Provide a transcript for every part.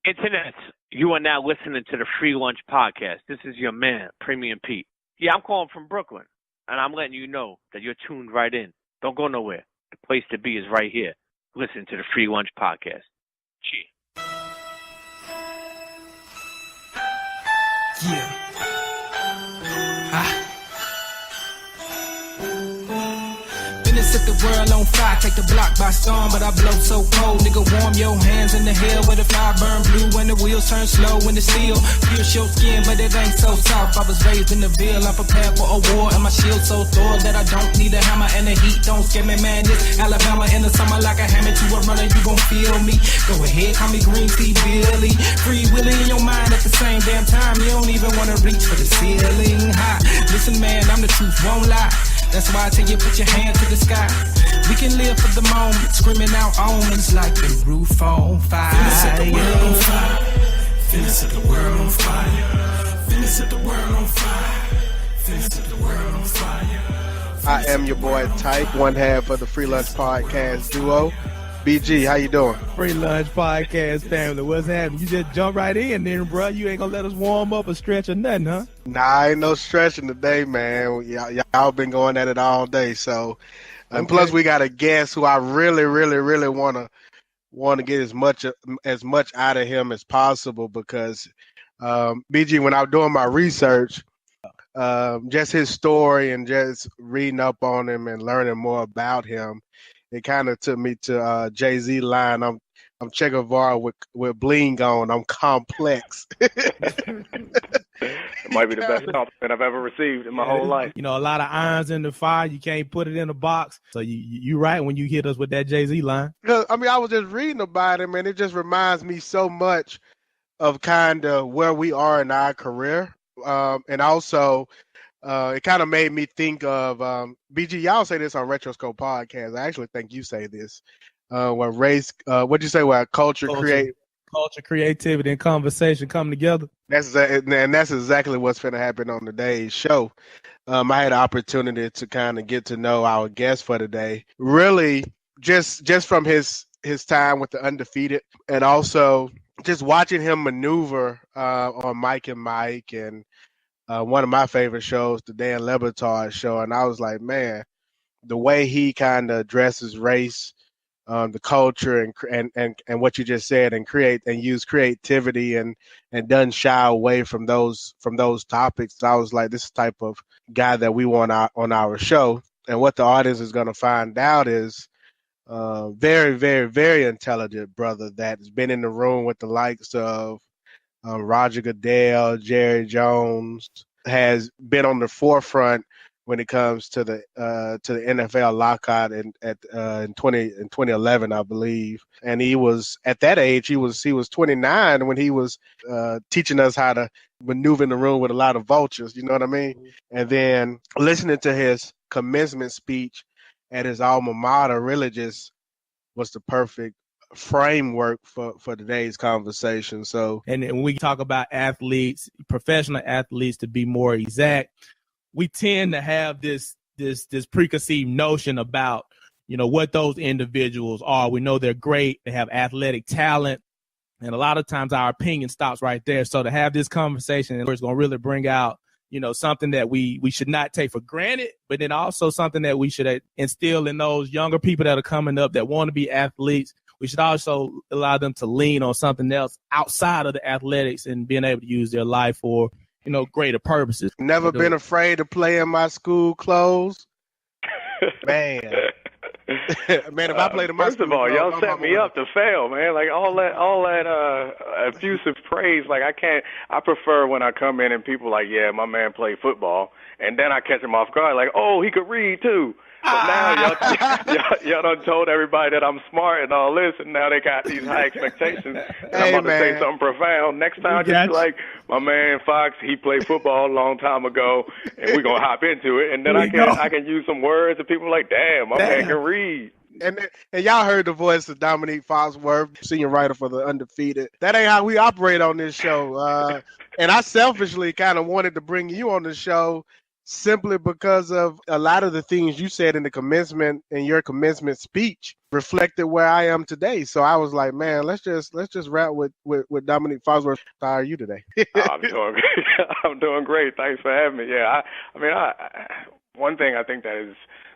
Internet, you are now listening to the Free Lunch Podcast. This is your man, Premium Pete. Yeah, I'm calling from Brooklyn, and I'm letting you know that you're tuned right in. Don't go nowhere. The place to be is right here. Listen to the Free Lunch Podcast. Cheers. Yeah. Set the world on fire, take the block by storm, but I blow so cold, nigga, warm your hands in the hell where the fire burn blue when the wheels turn slow when the steel pierce your skin, but it ain't so soft. I was raised in the Ville, I'm prepared for a war, and my shield so thorough that I don't need a hammer, and the heat don't scare me, man. This Alabama in the summer like a hammer to a runner, you gon' feel me. Go ahead, call me Green Tea Billy, Free Willy in your mind at the same damn time. You don't even wanna reach for the ceiling high. Listen, man, I'm the truth, won't lie. That's why I tell you put your hand to the sky. We can live for the moment, screaming out omens like the roof on fire. Finna set the world on fire. Finna set the world on fire. Finna set the world on fire. Finna set the world on fire. I am your boy Type, one half of the Free Lunch Podcast duo. BG, how you doing? Free Lunch Podcast family, what's happening? You just jump right in there, bro. You ain't gonna let us warm up or stretch or nothing, huh? Nah, ain't no stretching today, man. Y'all been going at it all day, so. And plus, we got a guest who I really want to get as much out of him as possible because BG, when I was doing my research, just his story and just reading up on him and learning more about him, it kind of took me to Jay-Z line. I'm Che Guevara with bling on. I'm complex. It might be the best compliment I've ever received in my whole life. You know, a lot of irons in the fire. You can't put it in a box. So you right when you hit us with that Jay-Z line. I mean, I was just reading about him, and it just reminds me so much of kind of where we are in our career. And also, it kind of made me think of BG. Y'all say this on Retroscope Podcast. I actually think you say this. Where race, what'd you say? Where culture, creativity, and conversation come together. That's exactly what's going to happen on today's show. I had the opportunity to kind of get to know our guest for today. Really, just from his time with the Undefeated, and also just watching him maneuver on Mike and Mike, and one of my favorite shows, the Dan Le Batard show. And I was like, man, the way he kind of addresses race, the culture and what you just said, and use creativity and doesn't shy away from those topics. I was like, this is the type of guy that we want on our show. And what the audience is going to find out is very, very, very intelligent brother that's been in the room with the likes of Roger Goodell, Jerry Jones, has been on the forefront when it comes to the NFL lockout in 2011, I believe. And he was at that age. He was 29 when he was teaching us how to maneuver in the room with a lot of vultures. You know what I mean? Mm-hmm. And then listening to his commencement speech at his alma mater really just was the perfect framework for today's conversation. So, and when we talk about athletes, professional athletes, to be more exact, we tend to have this preconceived notion about, you know, what those individuals are. We know they're great. They have athletic talent. And a lot of times our opinion stops right there. So to have this conversation, it's going to really bring out, you know, something that we should not take for granted, but then also something that we should instill in those younger people that are coming up that want to be athletes. We should also allow them to lean on something else outside of the athletics and being able to use their life for, you know, greater purposes. Never been afraid to play in my school clothes. Man. Man, if I played in my First school of all, clothes, y'all set me up to fail, man. Like all that effusive praise, like I prefer when I come in and people like, yeah, my man played football, and then I catch him off guard, like, oh, he could read too. But now y'all done told everybody that I'm smart and all this, and now they got these high expectations. And I'm about to say something profound. Next time, just be like, my man Fox, he played football a long time ago, and we're going to hop into it. And then I can use some words, and people are like, damn, my man can read. And y'all heard the voice of Domonique Foxworth, senior writer for the Undefeated. That ain't how we operate on this show. And I selfishly kind of wanted to bring you on the show simply because of a lot of the things you said in the commencement in your commencement speech reflected where I am today. So I was like, man, let's just rap with Domonique Foxworth. How are you today? I'm doing great. I'm doing great. Thanks for having me. Yeah, one thing I think that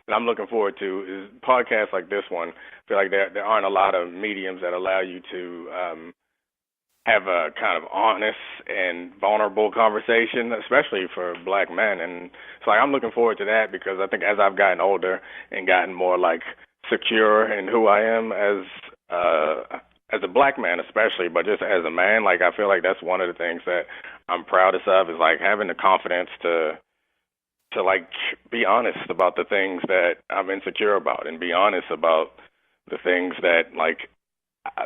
I'm looking forward to is podcasts like this one. I feel like there aren't a lot of mediums that allow you to have a kind of honest and vulnerable conversation, especially for black men. And so I'm looking forward to that because I think as I've gotten older and gotten more like secure in who I am as a black man especially, but just as a man, like I feel like that's one of the things that I'm proudest of is like having the confidence to like be honest about the things that I'm insecure about and be honest about the things that like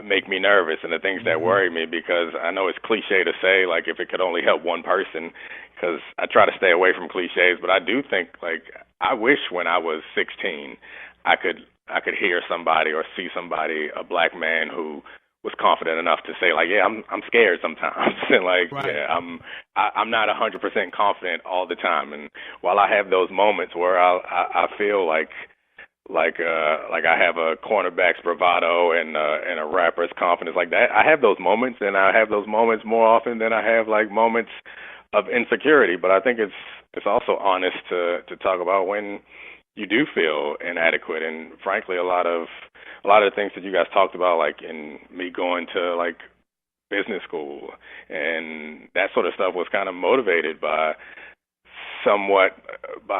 make me nervous and the things that worry me, because I know it's cliche to say like if it could only help one person, because I try to stay away from cliches, but I do think like I wish when I was 16 I could hear somebody or see somebody, a black man who was confident enough to say like, yeah, I'm scared sometimes and like right. Yeah, I'm not 100% confident all the time, and while I have those moments where I feel like I have a cornerback's bravado and a rapper's confidence like that. I have those moments, and I have those moments more often than I have like moments of insecurity. But I think it's also honest to talk about when you do feel inadequate. And frankly, a lot of the things that you guys talked about, like in me going to like business school and that sort of stuff, was kind of motivated by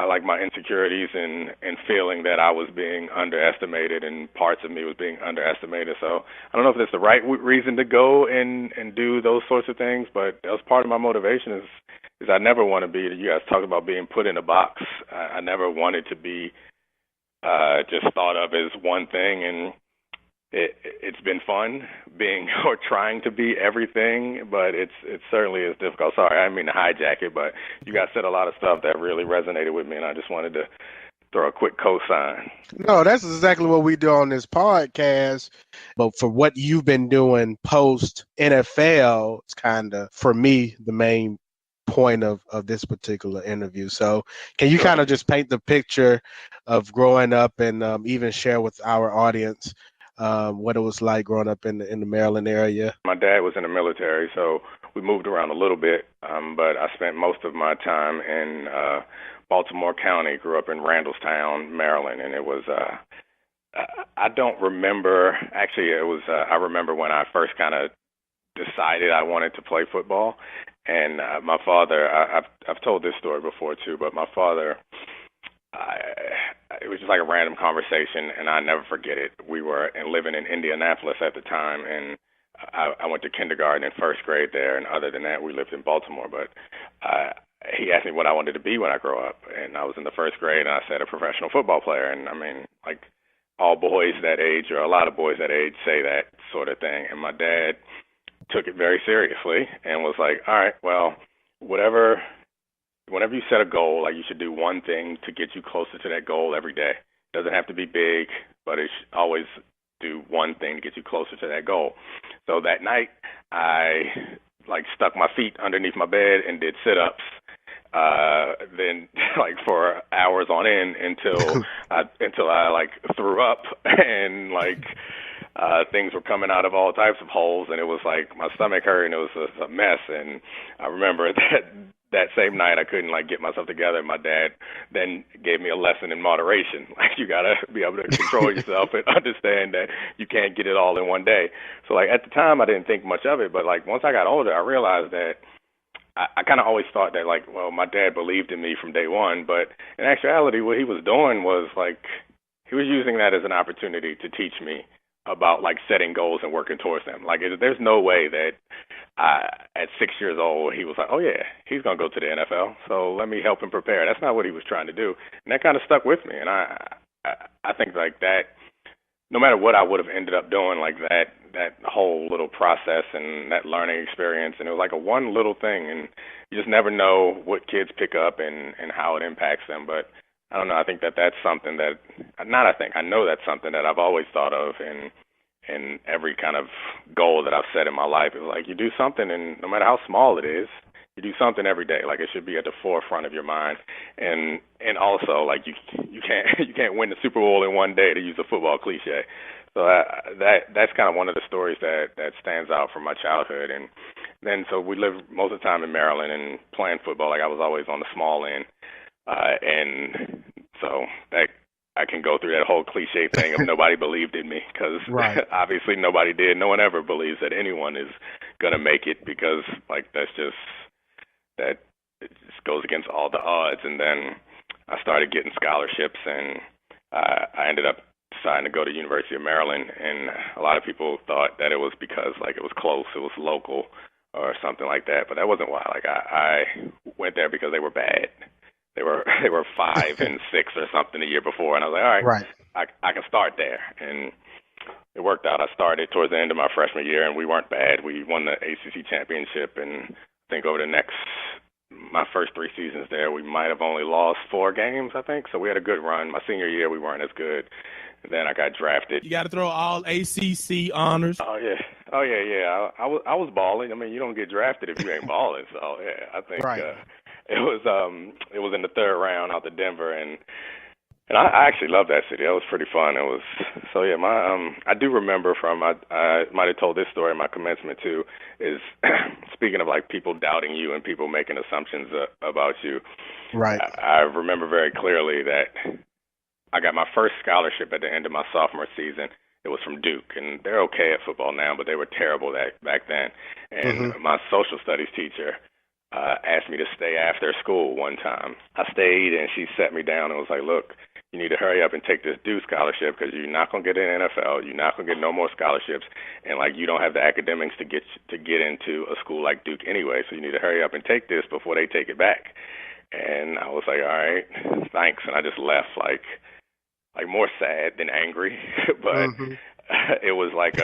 like my insecurities and feeling that I was being underestimated and parts of me was being underestimated. So I don't know if that's the right reason to go and do those sorts of things, but that was part of my motivation is I never want to be, you guys talked about being put in a box. I never wanted to be just thought of as one thing, and it's been fun being or trying to be everything, but it certainly is difficult. Sorry, I didn't mean to hijack it, but you guys said a lot of stuff that really resonated with me, and I just wanted to throw a quick cosign. No, that's exactly what we do on this podcast. But for what you've been doing post NFL, it's kind of, for me, the main point of this particular interview. So can you kind of just paint the picture of growing up and even share with our audience what it was like growing up in the Maryland area? My dad was in the military, so we moved around a little bit, but I spent most of my time in Baltimore County, grew up in Randallstown, Maryland, and it was, I don't remember, actually it was, I remember when I first kind of decided I wanted to play football, and my father, I've told this story before too, but my father, it was just like a random conversation, and I never forget it. We were living in Indianapolis at the time, and I went to kindergarten and first grade there, and other than that, we lived in Baltimore. But he asked me what I wanted to be when I grow up, and I was in the first grade, and I said a professional football player. And I mean, like all boys that age, or a lot of boys that age, say that sort of thing. And my dad took it very seriously and was like, all right, well, whenever you set a goal, like you should do one thing to get you closer to that goal every day. It doesn't have to be big, but it should always do one thing to get you closer to that goal. So that night, I like stuck my feet underneath my bed and did sit-ups. Then like for hours on end until I like threw up and like things were coming out of all types of holes, and it was like my stomach hurt and it was a mess. And I remember that same night I couldn't like get myself together. My dad then gave me a lesson in moderation. Like you gotta be able to control yourself and understand that you can't get it all in one day. So like at the time I didn't think much of it, but like once I got older I realized that I kind of always thought that like, well, my dad believed in me from day one, but in actuality what he was doing was like he was using that as an opportunity to teach me about like setting goals and working towards them. Like there's no way that at 6 years old he was like, oh yeah, he's gonna go to the NFL, so let me help him prepare. That's not what he was trying to do, and that kind of stuck with me. And I think like that, no matter what I would have ended up doing, like that whole little process and that learning experience, and it was like a one little thing, and you just never know what kids pick up and how it impacts them. But I don't know. I think that's something that, I know that's something that I've always thought of in every kind of goal that I've set in my life. It's like you do something, and no matter how small it is, You do something every day. Like, it should be at the forefront of your mind. And also, like, you can't win the Super Bowl in one day, to use a football cliche. So that's kind of one of the stories that stands out from my childhood. And then so we lived most of the time in Maryland and playing football. Like, I was always on the small end. And so that I can go through that whole cliche thing of nobody believed in me, because obviously nobody did. No one ever believes that anyone is going to make it, because, like, it just goes against all the odds. And then I started getting scholarships, and I ended up deciding to go to University of Maryland. And a lot of people thought that it was because, like, it was close, it was local, or something like that. But that wasn't why. Like, I went there because they were bad. They were 5 and 6 or something the year before, and I was like, all right. I can start there. And it worked out. I started towards the end of my freshman year, and we weren't bad. We won the ACC championship, and I think over my first 3 seasons there, we might have only lost 4 games, I think. So we had a good run. My senior year, we weren't as good. And then I got drafted. You got to throw all ACC honors. Oh yeah. I was balling. I mean, you don't get drafted if you ain't balling. So yeah, I think it was in the 3rd round out to Denver, and I actually loved that city. That was pretty fun. It was so yeah. I do remember I might have told this story in my commencement too. Is speaking of, like, people doubting you and people making assumptions about you. Right. I remember very clearly that I got my first scholarship at the end of my sophomore season. It was from Duke, and they're okay at football now, but they were terrible back then. And my social studies teacher asked me to stay after school one time. I stayed, and she sat me down and was like, look, you need to hurry up and take this Duke scholarship, because you're not going to get an NFL. You're not going to get no more scholarships. And, like, you don't have the academics to get into a school like Duke anyway, so you need to hurry up and take this before they take it back. And I was like, all right, thanks. And I just left, like more sad than angry. But it was like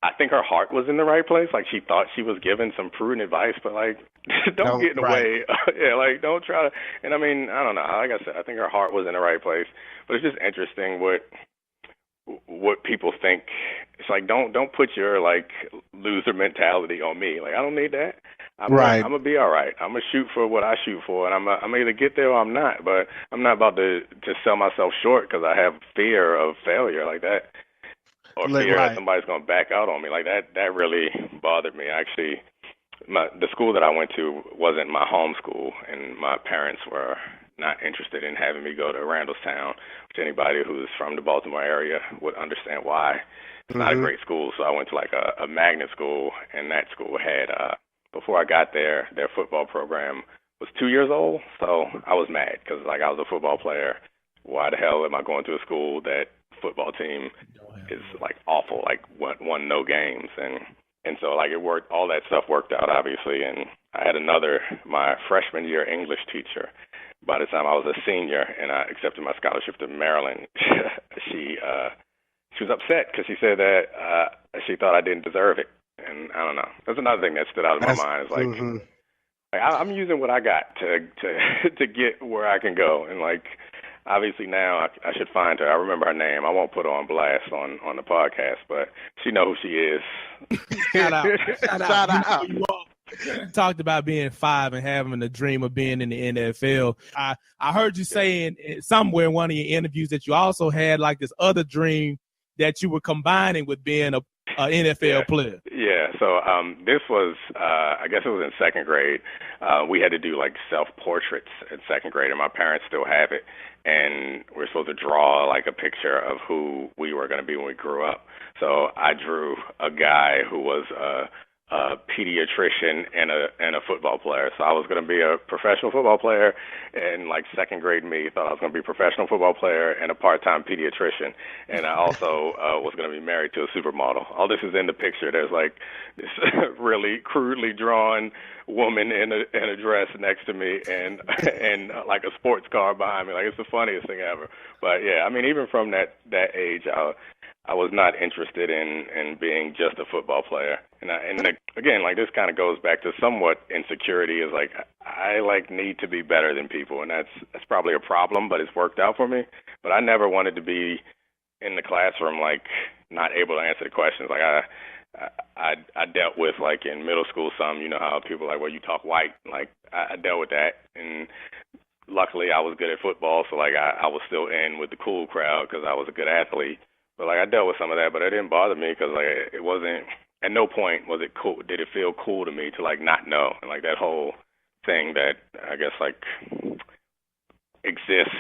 I think her heart was in the right place. Like, she thought she was giving some prudent advice, but, like, don't get in the way. Yeah, like, don't try to. And I mean, I don't know. Like I said, I think her heart was in the right place. But it's just interesting what people think. It's like, don't put your, like, loser mentality on me. Like, I don't need that. I'm gonna be all right. I'm gonna shoot for what I shoot for, and I'm either get there or I'm not. But I'm not about to sell myself short because I have fear of failure like that, or fear that somebody's gonna back out on me. Like, that really bothered me. Actually, the school that I went to wasn't my home school, and my parents were not interested in having me go to Randallstown, which anybody who's from the Baltimore area would understand why. It's not a great school, so I went to, like, a magnet school, and that school had before I got there, their football program was 2 years old, so I was mad because, like, I was a football player. Why the hell am I going to a school that football team is, like, awful, like, won no games? And so, like, it worked. All that stuff worked out, obviously, and I had my freshman year English teacher. By the time I was a senior and I accepted my scholarship to Maryland, she was upset because she said that she thought I didn't deserve it. And I don't know. That's another thing that stood out in my mind. It's like, I'm using what I got to get where I can go. And, like, obviously now I should find her. I remember her name. I won't put her on blast on the podcast, but she know who she is. Shout out. Shout out. You talked about being 5 and having a dream of being in the NFL. I heard you saying somewhere in one of your interviews that you also had, like, this other dream that you were combining with being a NFL player. Yeah, so this was, I guess it was in 2nd grade. We had to do, like, self-portraits in 2nd grade, and my parents still have it. And we're supposed to draw, like, a picture of who we were going to be when we grew up. So I drew a guy who was a pediatrician and a football player. So I was going to be a professional football player, and, like, 2nd grade me thought I was going to be a professional football player and a part-time pediatrician. And I also was going to be married to a supermodel. All this is in the picture. There's, like, this really crudely drawn woman in a dress next to me and like a sports car behind me. Like, it's the funniest thing ever. But yeah, I mean, even from that age, I was not interested in being just a football player. And again, like, this kind of goes back to somewhat insecurity. Is like, I, like, need to be better than people, and that's probably a problem, but it's worked out for me. But I never wanted to be in the classroom, like, not able to answer the questions. Like, I dealt with, like, in middle school some, you know how people are like, well, you talk white. Like, I dealt with that, and luckily I was good at football, so, like, I was still in with the cool crowd because I was a good athlete. But, like, I dealt with some of that, but it didn't bother me because, like, it wasn't, at no point was it cool, did it feel cool to me to, like, not know. And, like, that whole thing that I guess, like, exists,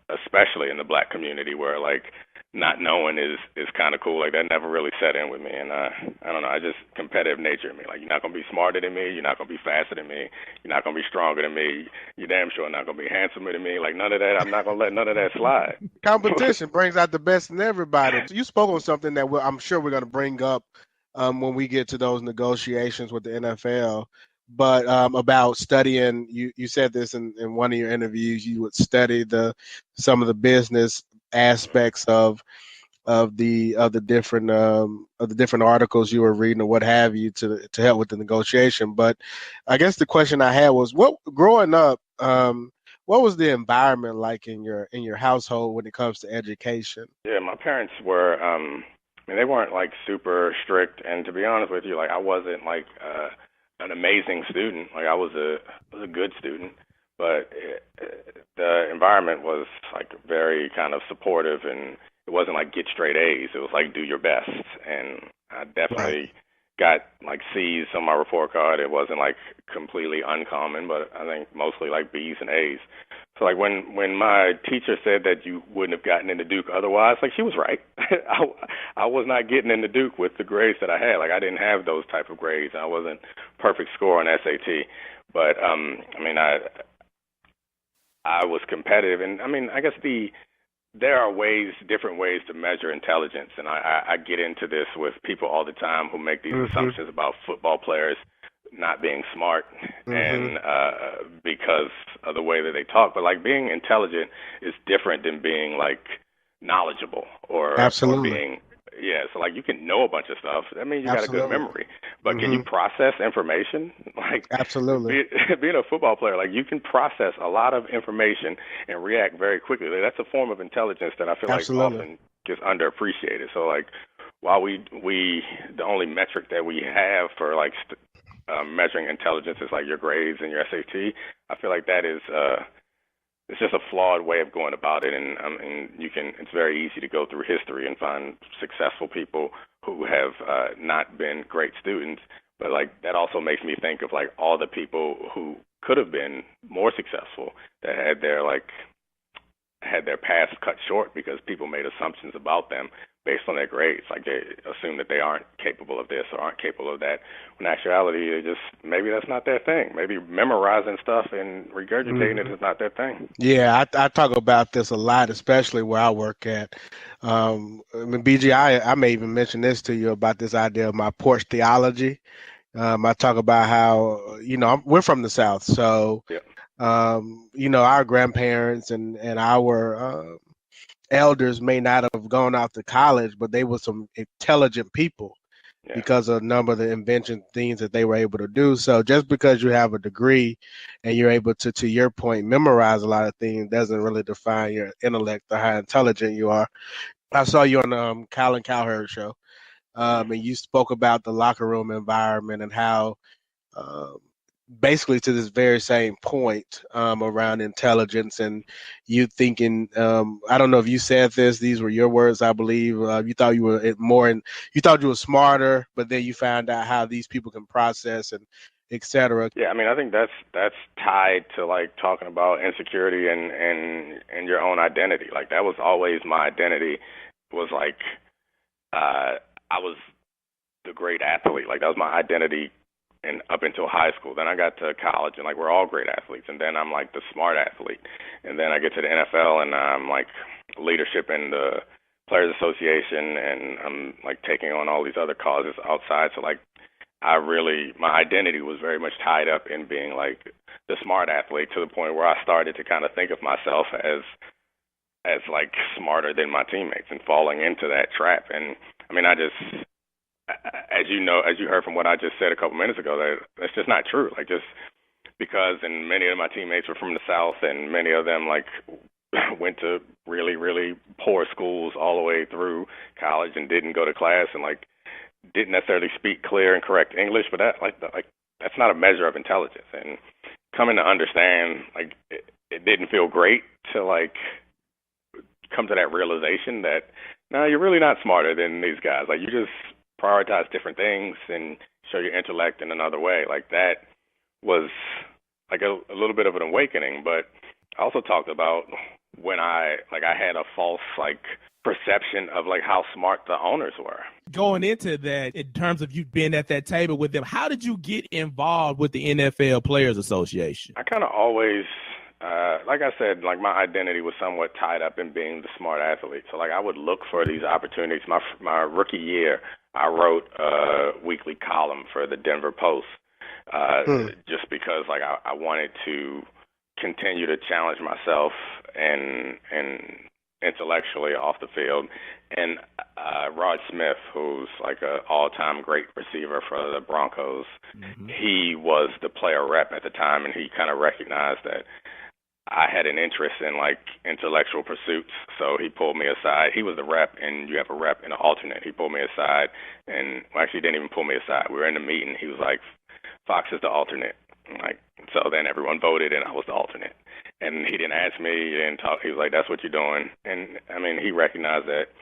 especially in the black community, where, like, not knowing is kind of cool. Like, that never really set in with me. And I don't know, I just competitive nature in me. Like, you're not going to be smarter than me. You're not going to be faster than me. You're not going to be stronger than me. You're damn sure not going to be handsomer than me. Like, none of that. I'm not going to let none of that slide. Competition brings out the best in everybody. You spoke on something that I'm sure we're going to bring up when we get to those negotiations with the NFL. But about studying, you said this in one of your interviews. You would study some of the business aspects of the different articles you were reading or what have you to help with the negotiation. But I guess the question I had was, what growing up, what was the environment like in your household when it comes to education? Yeah, my parents were. I mean, they weren't like super strict, and to be honest with you, like, I wasn't like an amazing student. Like, I was a good student, but the environment was like very kind of supportive, and it wasn't like get straight A's. It was like do your best, and I definitely got like C's on my report card. It wasn't like completely uncommon, but I think mostly like B's and A's. So like when my teacher said that you wouldn't have gotten into Duke otherwise, like, she was right. I was not getting into Duke with the grades that I had. Like, I didn't have those type of grades. I wasn't perfect score on SAT, but I mean, I was competitive, and I mean, I guess there are different ways to measure intelligence, and I get into this with people all the time who make these assumptions about football players not being smart, and because of the way that they talk. But like, being intelligent is different than being like knowledgeable or being so like, you can know a bunch of stuff. That means you got a good memory. But can you process information? Like, being a football player, like, you can process a lot of information and react very quickly. Like, that's a form of intelligence that I feel like often gets underappreciated. So like, while the only metric that we have for like measuring intelligence is like your grades and your SAT, I feel like that is it's just a flawed way of going about it. And I mean, it's very easy to go through history and find successful people who have not been great students. But like, that also makes me think of like all the people who could have been more successful that had their paths cut short because people made assumptions about them based on their grades. Like, they assume that they aren't capable of this or aren't capable of that. In actuality, maybe that's not their thing. Maybe memorizing stuff and regurgitating it is not their thing. Yeah, I talk about this a lot, especially where I work at. I mean, BG, I may even mention this to you about this idea of my porch theology. I talk about how, we're from the South, so, our grandparents and our elders may not have gone out to college, but they were some intelligent people because of a number of the invention things that they were able to do. So just because you have a degree and you're able to your point, memorize a lot of things doesn't really define your intellect or how intelligent you are. I saw you on the Colin Cowherd show, and you spoke about the locker room environment and how basically to this very same point around intelligence and you thinking, I don't know if you said this, these were your words, I believe, you thought you were you thought you were smarter, but then you found out how these people can process and et cetera. Yeah, I mean, I think that's tied to like talking about insecurity and your own identity. Like, that was always my identity, was like I was the great athlete. Like, that was my identity and up until high school. Then I got to college, and like, we're all great athletes, and then I'm like the smart athlete, and then I get to the NFL, and I'm like leadership in the Players Association, and I'm like taking on all these other causes outside. So like, my identity was very much tied up in being like the smart athlete, to the point where I started to kind of think of myself as like smarter than my teammates and falling into that trap. And I mean, as you heard from what I just said a couple minutes ago, that's just not true. Like, just because, and many of my teammates were from the South, and many of them like went to really, really poor schools all the way through college and didn't go to class, and like, didn't necessarily speak clear and correct English, but that's not a measure of intelligence. And coming to understand, like, it didn't feel great to like come to that realization that no, you're really not smarter than these guys. Like, you just prioritize different things and show your intellect in another way. Like, that was like a little bit of an awakening. But I also talked about when I had a false like perception of like how smart the owners were. Going into that, in terms of you being at that table with them, how did you get involved with the NFL Players Association? I kind of always, like I said, like my identity was somewhat tied up in being the smart athlete. So like I would look for these opportunities. My rookie year, I wrote a weekly column for the Denver Post, just because like I wanted to continue to challenge myself and intellectually off the field. And Rod Smith, who's like an all-time great receiver for the Broncos, he was the player rep at the time, and he kind of recognized that I had an interest in like intellectual pursuits. So he pulled me aside. He was the rep, and you have a rep and an alternate. He pulled me aside, and actually didn't even pull me aside. We were in the meeting. He was like, Fox is the alternate. Like, so then everyone voted, and I was the alternate. And he didn't ask me, he didn't talk. He was like, that's what you're doing. And, I mean, he recognized that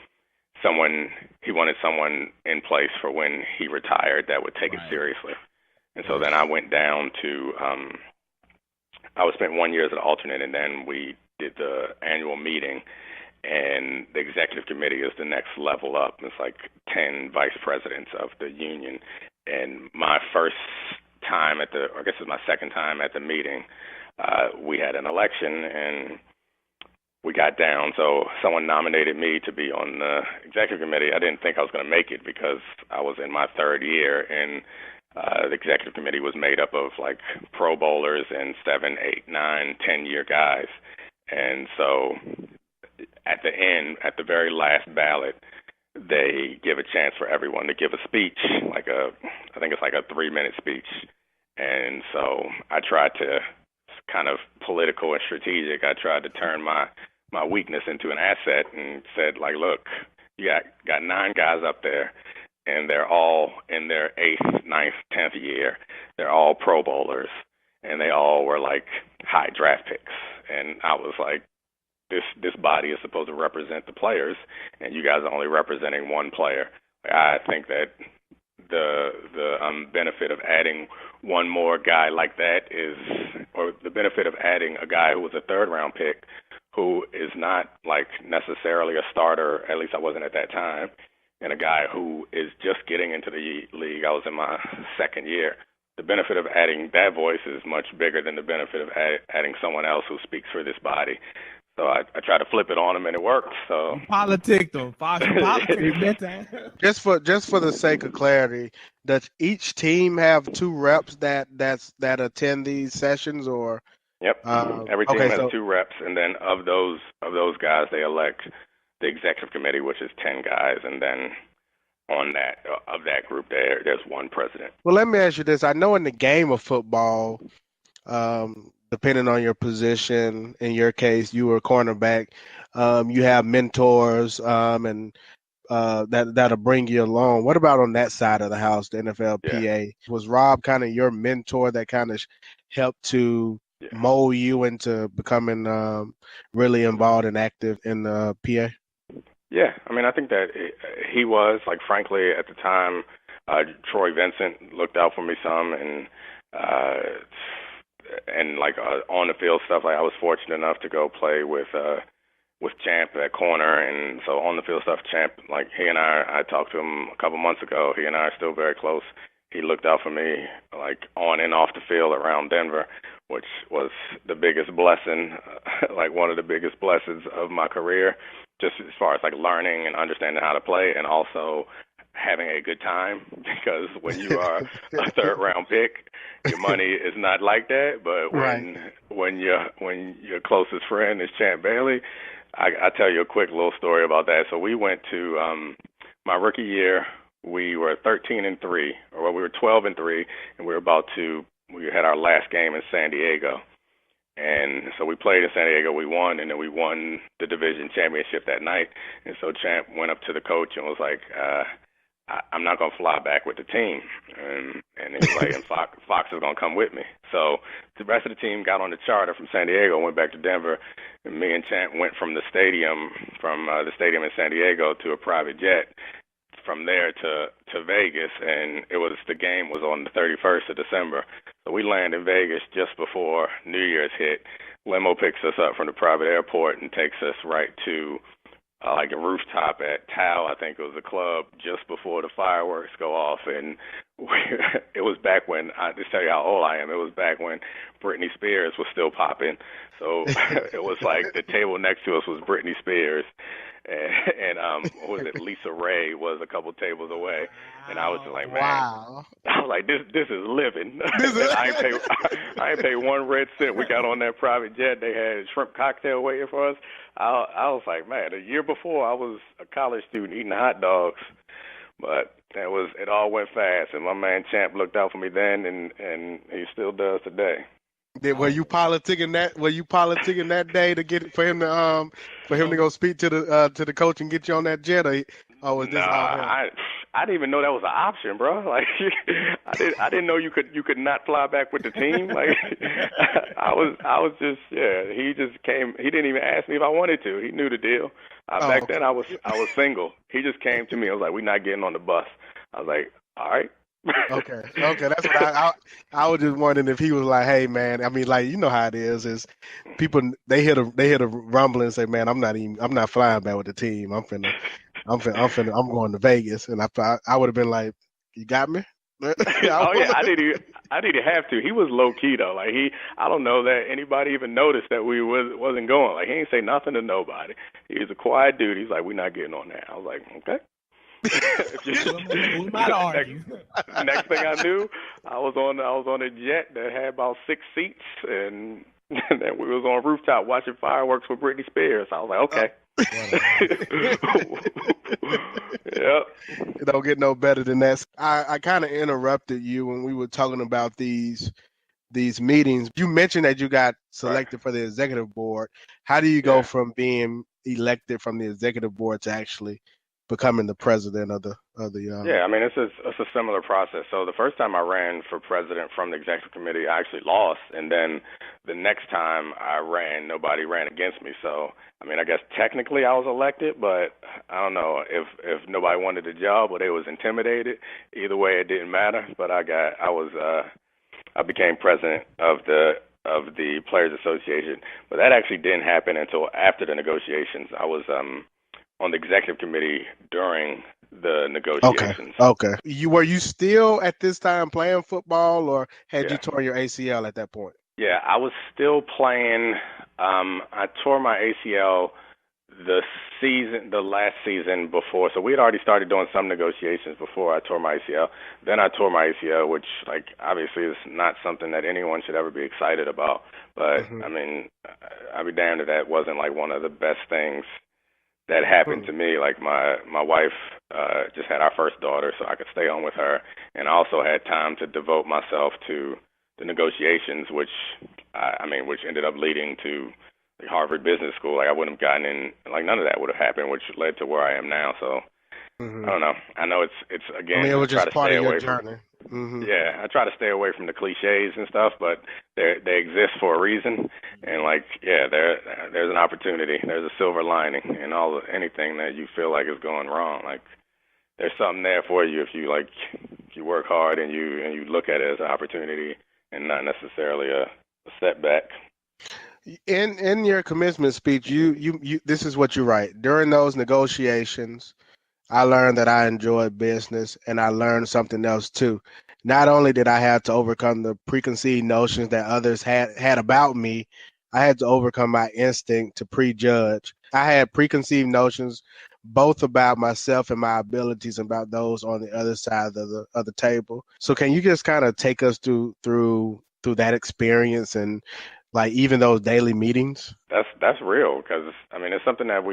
he wanted someone in place for when he retired that would take it seriously. And so then I went down to, I was spent 1 year as an alternate, and then we did the annual meeting, and the executive committee is the next level up. It's like 10 vice presidents of the union. And my first time I guess it was my second time at the meeting, we had an election and we got down. So someone nominated me to be on the executive committee. I didn't think I was going to make it because I was in my third year, and the executive committee was made up of like Pro Bowlers and 7, 8, 9, 10-year guys. And so at the end, at the very last ballot, they give a chance for everyone to give a speech, I think it's like a 3-minute speech. And so I tried to kind of political and strategic. I tried to turn my weakness into an asset and said, like, look, you got 9 guys up there, and they're all in their 8th, 9th, 10th year. They're all Pro Bowlers, and they all were like high draft picks. And I was like, this body is supposed to represent the players, and you guys are only representing one player. I think that the benefit of adding one more guy like that or the benefit of adding a guy who was a third-round pick who is not like necessarily a starter, at least I wasn't at that time, and a guy who is just getting into the league. I was in my second year. The benefit of adding that voice is much bigger than the benefit of adding someone else who speaks for this body. So I try to flip it on them, and it worked. So Politic them. Just for the sake of clarity, does each team have 2 reps that attend these sessions, or? Yep. Every team has 2 reps, and then of those guys, they elect the executive committee, which is 10 guys, and then on that group there's one president. Well, let me ask you this. I know in the game of football, depending on your position, in your case, you were a cornerback, you have mentors and that'll bring you along. What about on that side of the house, the NFLPA? Yeah. Was Rob kind of your mentor that kind of helped to mold you into becoming really involved and active in the PA? Yeah, I mean, I think that he was, like, frankly, at the time, Troy Vincent looked out for me some, and like on the field stuff, like I was fortunate enough to go play with Champ at corner, and so on the field stuff, Champ, like he and I talked to him a couple months ago. He and I are still very close. He looked out for me like on and off the field around Denver, which was the biggest blessing, like one of the biggest blessings of my career, just as far as like learning and understanding how to play, and also having a good time, because when you are a third round pick, your money is not like that. But when your closest friend is Champ Bailey, I tell you a quick little story about that. So we went to my rookie year. We were 13-3, or we were 12-3, and we had our last game in San Diego. And so we played in San Diego, we won, and then we won the division championship that night. And so Champ went up to the coach and was like, I'm not gonna fly back with the team, and he was like, and Fox is gonna come with me. So the rest of the team got on the charter from San Diego, went back to Denver, and me and Champ went from the stadium in San Diego to a private jet. From there to Vegas, and the game was on the 31st of December. So we land in Vegas just before New Year's hit. Limo picks us up from the private airport and takes us right to like a rooftop at Tao, I think it was a club, just before the fireworks go off. And it was back when, I just tell you how old I am, it was back when Britney Spears was still popping. So it was like the table next to us was Britney Spears. And what was it? Lisa Ray was a couple tables away, and I was just like, man, wow. I was like, this is living. I ain't pay 1 red cent. We got on that private jet. They had a shrimp cocktail waiting for us. I was like, man, a year before I was a college student eating hot dogs, but it all went fast. And my man Champ looked out for me then, and he still does today. Were you politicking that day to get for him to go speak to the coach and get you on that jet, or was this all him? I didn't even know that was an option, bro. Like I didn't know you could not fly back with the team. Like I was just he just came. He didn't even ask me if I wanted to. He knew the deal. Back then I was single. He just came to me. I was like, we're not getting on the bus. I was like, all right. Okay. That's what I was just wondering if he was like, hey man, I mean, like, you know how it is people they hit a rumble and say, man, I'm not flying back with the team. I'm going to Vegas, and I would have been like, you got me. I didn't have to. He was low key though. Like I don't know that anybody even noticed that we wasn't going. Like he ain't say nothing to nobody. He was a quiet dude. He's like, we're not getting on that. I was like, okay. We might argue. Next thing I knew, I was on a jet that had about 6 seats, and then we was on a rooftop watching fireworks with Britney Spears. I was like, okay. Yep. It don't get no better than that. I kind of interrupted you when we were talking about these meetings. You mentioned that you got selected for the executive board. How do you go from being elected from the executive board to actually becoming the president of the Yeah, I mean, it's a similar process. So the first time I ran for president from the executive committee, I actually lost, and then the next time I ran, nobody ran against me. So I mean, I guess technically I was elected, but I don't know if nobody wanted the job or they was intimidated. Either way, it didn't matter. But I became president of the Players Association, but that actually didn't happen until after the negotiations. I was on the executive committee during the negotiations. Okay. Were you still at this time playing football, or had you torn your ACL at that point? Yeah, I was still playing. I tore my ACL the last season before. So we had already started doing some negotiations before I tore my ACL. Then I tore my ACL, which obviously is not something that anyone should ever be excited about. But I mean, I'd be damned if that wasn't like one of the best things that happened to me. Like my wife just had our first daughter, so I could stay on with her, and I also had time to devote myself to the negotiations, which ended up leading to the Harvard Business School. Like I wouldn't have gotten in, like none of that would have happened, which led to where I am now. So I don't know. I know it's again. I mean, it was just part of your journey. Mm-hmm. Yeah, I try to stay away from the cliches and stuff, but they exist for a reason. And there's an opportunity. There's a silver lining in anything that you feel like is going wrong. Like there's something there for you if you work hard and you look at it as an opportunity and not necessarily a setback. In your commencement speech, you this is what you write. During those negotiations, I learned that I enjoyed business, and I learned something else too. Not only did I have to overcome the preconceived notions that others had about me, I had to overcome my instinct to prejudge. I had preconceived notions both about myself and my abilities and about those on the other side of the table. So can you just kind of take us through that experience and like even those daily meetings? That's real, because I mean it's something that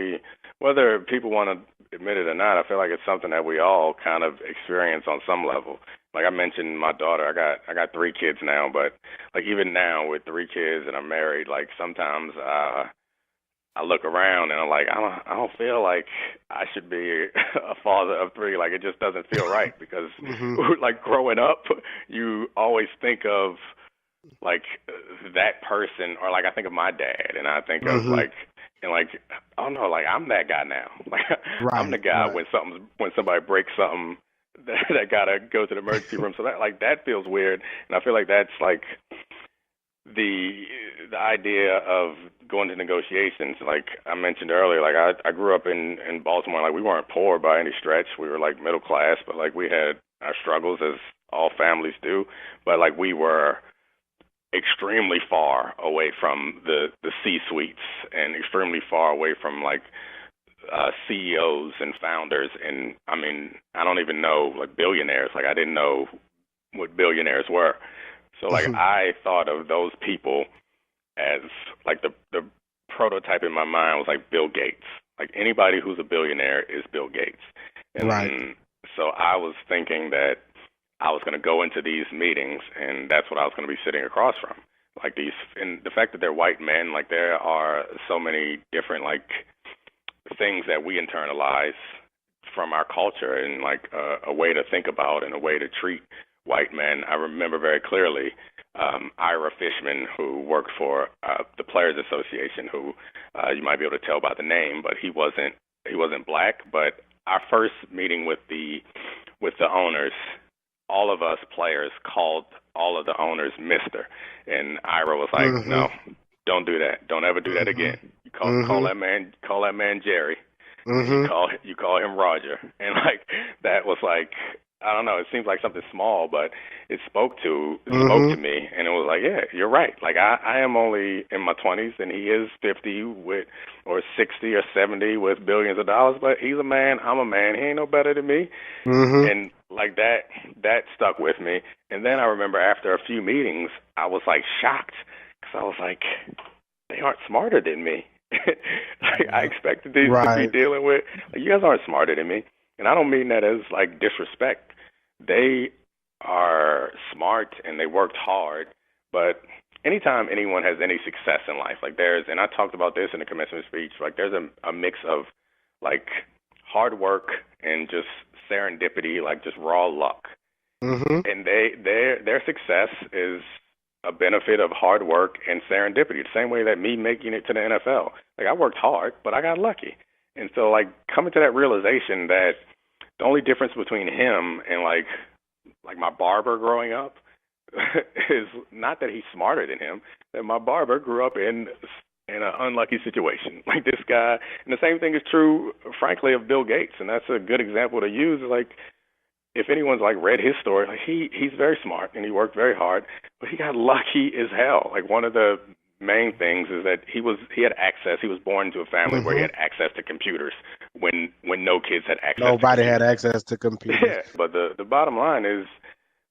whether people want to admit it or not, I feel like it's something that we all kind of experience on some level. Like I mentioned, my daughter, I got 3 kids now, but like even now with 3 kids and I'm married, like sometimes I look around and I'm like, I don't feel like I should be a father of three. Like, it just doesn't feel right because like growing up, you always think of like that person, or like I think of my dad, and I think of like, and like, oh no, like I'm that guy now. Like I'm the guy when somebody breaks something that gotta go to the emergency room. So that feels weird, and I feel like that's like the idea of going to negotiations. Like I mentioned earlier, like I grew up in Baltimore. Like we weren't poor by any stretch. We were like middle class, but like we had our struggles as all families do. But like we were extremely far away from the C-suites and extremely far away from like CEOs and founders. And I mean, I don't even know like billionaires. Like I didn't know what billionaires were. So like I thought of those people as like the prototype in my mind was like Bill Gates. Like anybody who's a billionaire is Bill Gates. And so I was thinking that I was going to go into these meetings and that's what I was going to be sitting across from. Like these, and the fact that they're white men, like there are so many different like things that we internalize from our culture and like a way to think about and a way to treat white men. I remember very clearly Ira Fishman, who worked for the Players Association, who you might be able to tell by the name, but he wasn't black. But our first meeting with the owners, all of us players called all of the owners Mister, and Ira was like, "No, don't do that. Don't ever do that again. You call that man Jerry. You call him Roger." And like that was like, I don't know, it seems like something small, but it spoke to me, and it was like, yeah, you're right. Like I am only in my 20s, and he is 50 with, or 60 or 70 with billions of dollars, but he's a man, I'm a man, he ain't no better than me. And like that stuck with me. And then I remember after a few meetings, I was like shocked, because I was like, they aren't smarter than me. Like, I expected these to be dealing with, like, you guys aren't smarter than me. And I don't mean that as like disrespect. They are smart and they worked hard, but anytime anyone has any success in life, like and I talked about this in the commencement speech, like there's a mix of like hard work and just serendipity, like just raw luck. And their success is a benefit of hard work and serendipity, the same way that me making it to the NFL. Like I worked hard, but I got lucky. And so, like, coming to that realization that the only difference between him and, like my barber growing up is not that he's smarter than him, that my barber grew up in an unlucky situation. Like, this guy, and the same thing is true, frankly, of Bill Gates, and that's a good example to use. Like, if anyone's, like, read his story, like, he's very smart, and he worked very hard, but he got lucky as hell. Like, one of the main things is that he had access. He was born into a family where he had access to computers when no kids had access. Nobody had access to computers. Yeah, but the bottom line is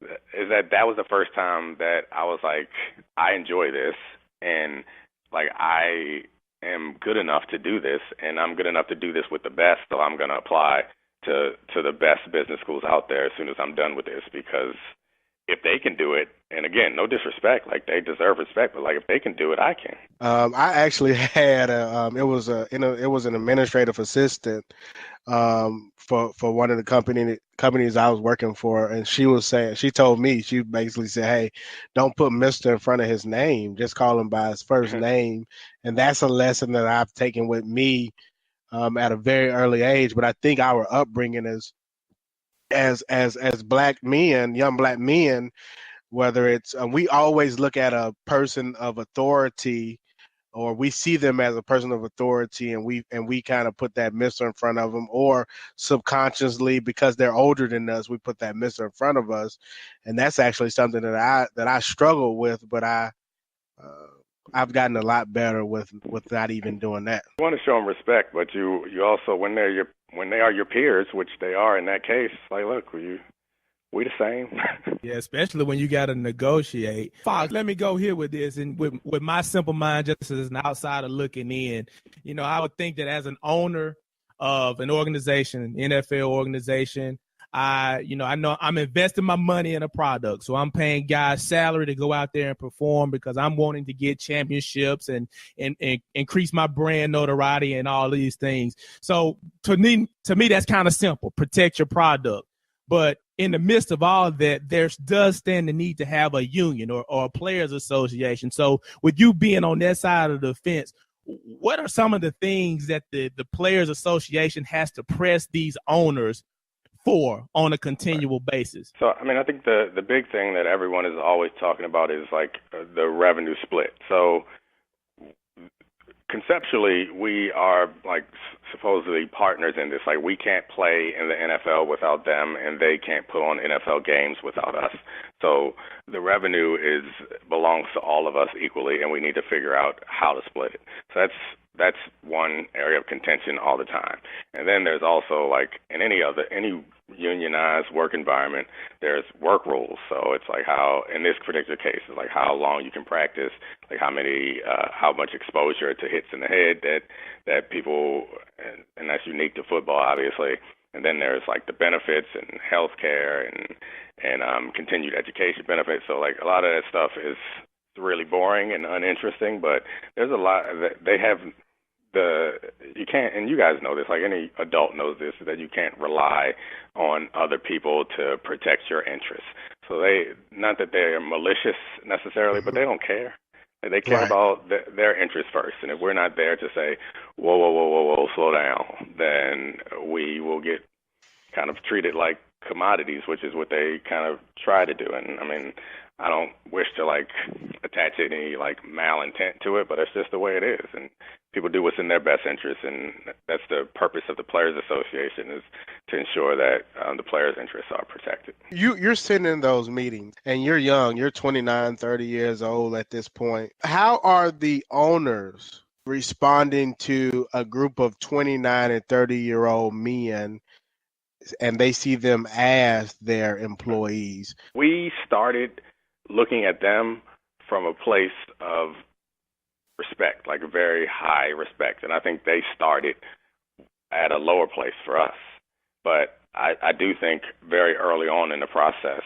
that was the first time that I was like, I enjoy this, and like I am good enough to do this, and I'm good enough to do this with the best. So I'm going to apply to the best business schools out there as soon as I'm done with this, because if they can do it, and again, no disrespect, like they deserve respect, but like if they can do it, I can. I actually had it was an administrative assistant for one of the companies I was working for, and she told me, she basically said, hey, don't put Mr. in front of his name, just call him by his first name. And that's a lesson that I've taken with me at a very early age. But I think our upbringing as black men, young black men, whether it's we always look at a person of authority, or we see them as a person of authority, and we kind of put that Mr. in front of them, or subconsciously, because they're older than us, we put that Mr. in front of us. And that's actually something that I struggle with, but I've gotten a lot better with not even doing that. You want to show them respect, but you also, when they are your peers, which they are in that case, like, look, we the same. Yeah, especially when you got to negotiate. Fox, let me go here with this, and with my simple mind, just as an outsider looking in, I would think that as an owner of an organization, an NFL organization, I know I'm investing my money in a product. So I'm paying guys salary to go out there and perform because I'm wanting to get championships and increase my brand notoriety and all these things. So to me, that's kind of simple. Protect your product. But in the midst of all of that, there does stand the need to have a union or a players association. So with you being on that side of the fence, what are some of the things that the players association has to press these owners for on a continual basis? So, I mean, I think the big thing that everyone is always talking about is like the revenue split. So conceptually, we are like supposedly partners in this. Like, we can't play in the NFL without them, and they can't put on NFL games without us. So the revenue belongs to all of us equally, and we need to figure out how to split it. So that's one area of contention all the time. And then there's also, like, in any unionized work environment, there's work rules. So it's like how, in this particular case, it's like how long you can practice, like how much exposure to hits in the head that people, and that's unique to football, obviously. And then there's like the benefits and health care and continued education benefits. So like a lot of that stuff is really boring and uninteresting, but there's a lot that they have. You can't, and you guys know this, like any adult knows this, that you can't rely on other people to protect your interests. So not that they're malicious necessarily, but they don't care. They care about their interests first. And if we're not there to say, whoa, slow down, then we will get kind of treated like commodities, which is what they kind of try to do. And I mean, I don't wish to like attach any like malintent to it, but it's just the way it is. And people do what's in their best interest, and that's the purpose of the Players Association, is to ensure that the players' interests are protected. You're sitting in those meetings, and you're young. You're 29, 30 years old at this point. How are the owners responding to a group of 29 and 30-year-old men, and they see them as their employees? We started looking at them from a place of respect, like a very high respect. And I think they started at a lower place for us. But I do think very early on in the process,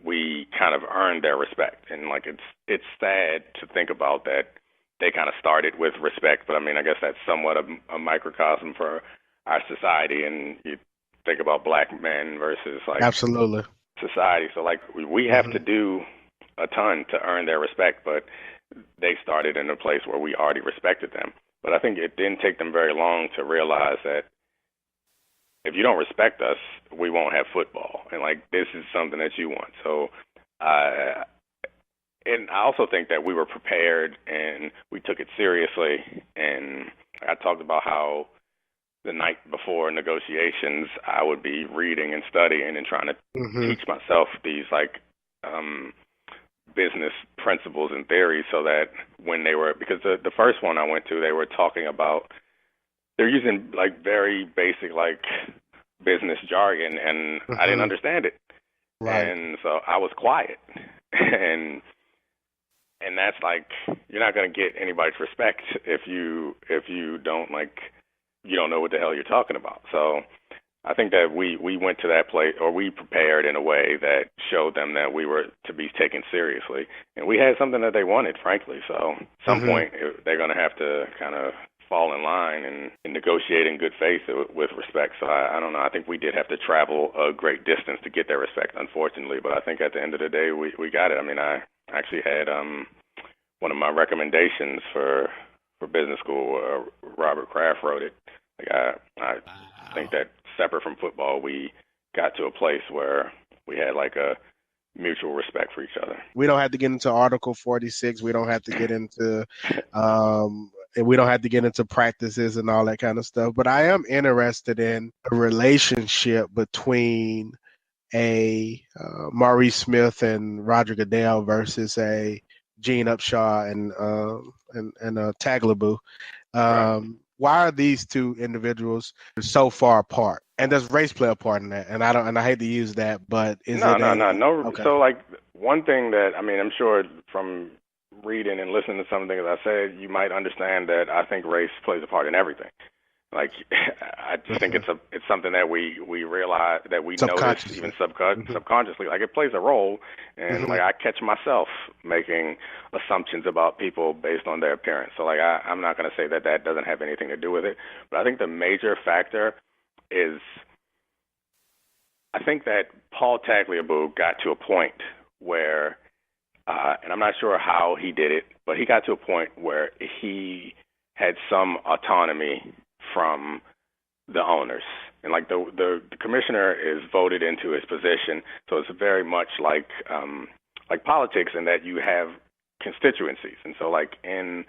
we kind of earned their respect. And like it's sad to think about that they kind of started with respect. But I mean, I guess that's somewhat a microcosm for our society. And you think about black men versus like absolutely society. So like we have to do a ton to earn their respect, but they started in a place where we already respected them. But I think it didn't take them very long to realize that if you don't respect us, we won't have football. And like, this is something that you want. So, and I also think that we were prepared and we took it seriously. And I talked about how the night before negotiations, I would be reading and studying and trying to teach myself these like business principles and theories, so that when they were, because the first one I went to, they were talking about, they're using like very basic like business jargon, and I didn't understand it. Right. And so I was quiet. And that's like, you're not going to get anybody's respect if you don't like, you don't know what the hell you're talking about. So I think that we went to that place, or we prepared in a way that showed them that we were to be taken seriously. And we had something that they wanted, frankly. So at some point, they're going to have to kind of fall in line and negotiate in good faith with respect. So I don't know. I think we did have to travel a great distance to get their respect, unfortunately. But I think at the end of the day, we got it. I mean, I actually had one of my recommendations for business school, Robert Kraft wrote it. Like I think that separate from football, we got to a place where we had like a mutual respect for each other. We don't have to get into Article 46. We don't have to get into we don't have to get into practices and all that kind of stuff. But I am interested in a relationship between a Maurice Smith and Roger Goodell versus a Gene Upshaw and Tagliabue. Right. Why are these two individuals so far apart? And does race play a part in that? And I hate to use that, but no. Okay. So like one thing that, I mean, I'm sure from reading and listening to some things I said, you might understand that I think race plays a part in everything. Like, I just think it's something that we realize, that we notice, even subconsciously. Like, it plays a role, and like I catch myself making assumptions about people based on their appearance. So like I'm not going to say that doesn't have anything to do with it, but I think the major factor is, I think that Paul Tagliabue got to a point where, and I'm not sure how he did it, but he got to a point where he had some autonomy from the owners. And like the commissioner is voted into his position, so it's very much like politics, in that you have constituencies. And so like in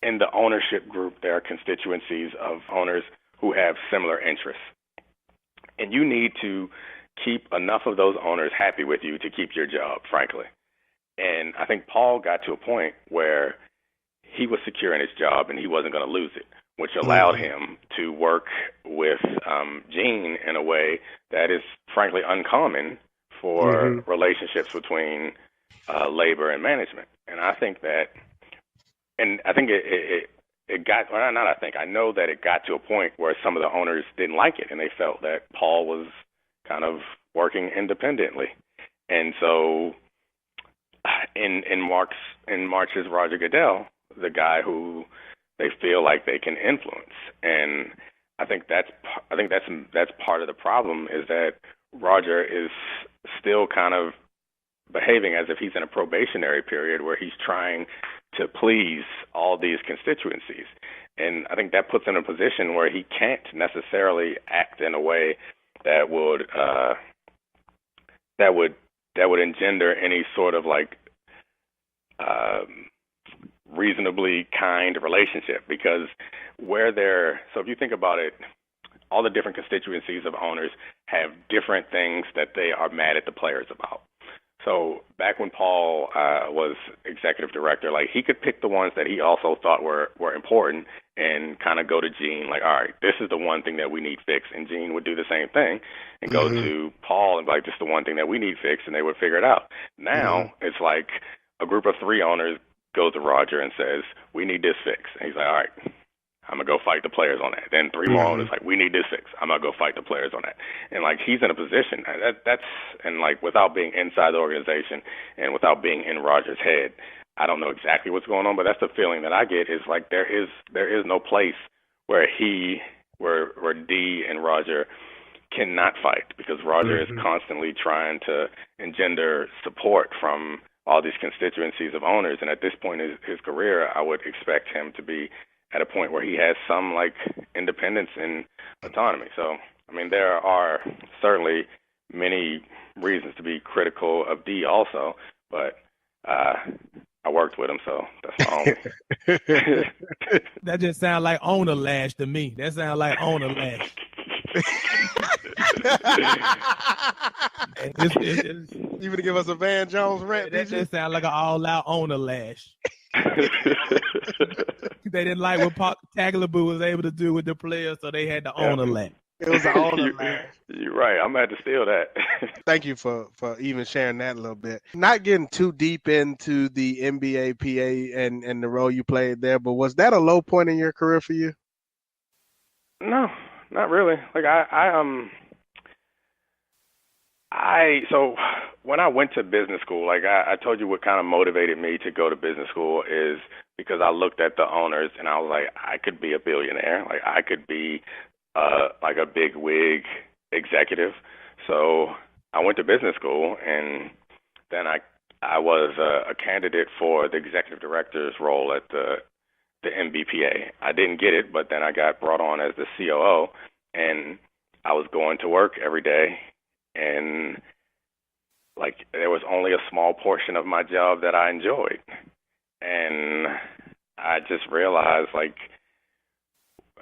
the ownership group, there are constituencies of owners who have similar interests. And you need to keep enough of those owners happy with you to keep your job, frankly. And I think Paul got to a point where he was secure in his job and he wasn't going to lose it, which allowed him to work with Gene in a way that is frankly uncommon for relationships between labor and management. And I think that, and I think it got, well, not I think, I know that it got to a point where some of the owners didn't like it, and they felt that Paul was kind of working independently. And so in March is Roger Goodell, the guy who they feel like they can influence. And I think that's part of the problem, is that Roger is still kind of behaving as if he's in a probationary period where he's trying to please all these constituencies. And I think that puts him in a position where he can't necessarily act in a way that would engender any sort of like reasonably kind relationship, because so if you think about it, all the different constituencies of owners have different things that they are mad at the players about. So back when Paul was executive director, like he could pick the ones that he also thought were important and kind of go to Gene, like, all right, this is the one thing that we need fixed. And Gene would do the same thing and go to Paul and be like, this is the one thing that we need fixed, and they would figure it out. Now it's like a group of 3 owners goes to Roger and says, we need this fixed. And he's like, all right, I'm going to go fight the players on that. Then 3 more owners like, we need this fixed. I'm going to go fight the players on that. And like, he's in a position and like, without being inside the organization and without being in Roger's head, I don't know exactly what's going on, but that's the feeling that I get, is like, there is no place where where D and Roger cannot fight, because Roger is constantly trying to engender support from all these constituencies of owners. And at this point in his career, I would expect him to be at a point where he has some like independence and autonomy. So, I mean, there are certainly many reasons to be critical of D also, but I worked with him, so that's my own. That just sounds like owner lash to me. That sounds like owner lash. You gonna give us a Van Jones rant? That just sounds like an all-out owner lash. They didn't like what Tagliabue was able to do with the players, so they had the owner lash. It was an owner lash. You're right. I'm going to have to steal that. Thank you for even sharing that a little bit. Not getting too deep into the NBA PA and the role you played there, but was that a low point in your career for you? No, not really. Like so when I went to business school, like I told you, what kind of motivated me to go to business school is because I looked at the owners and I was like, I could be a billionaire. Like I could be like a big wig executive. So I went to business school, and then I was a candidate for the executive director's role at the MBPA. I didn't get it, but then I got brought on as the COO, and I was going to work every day, and like there was only a small portion of my job that I enjoyed. And I just realized, like,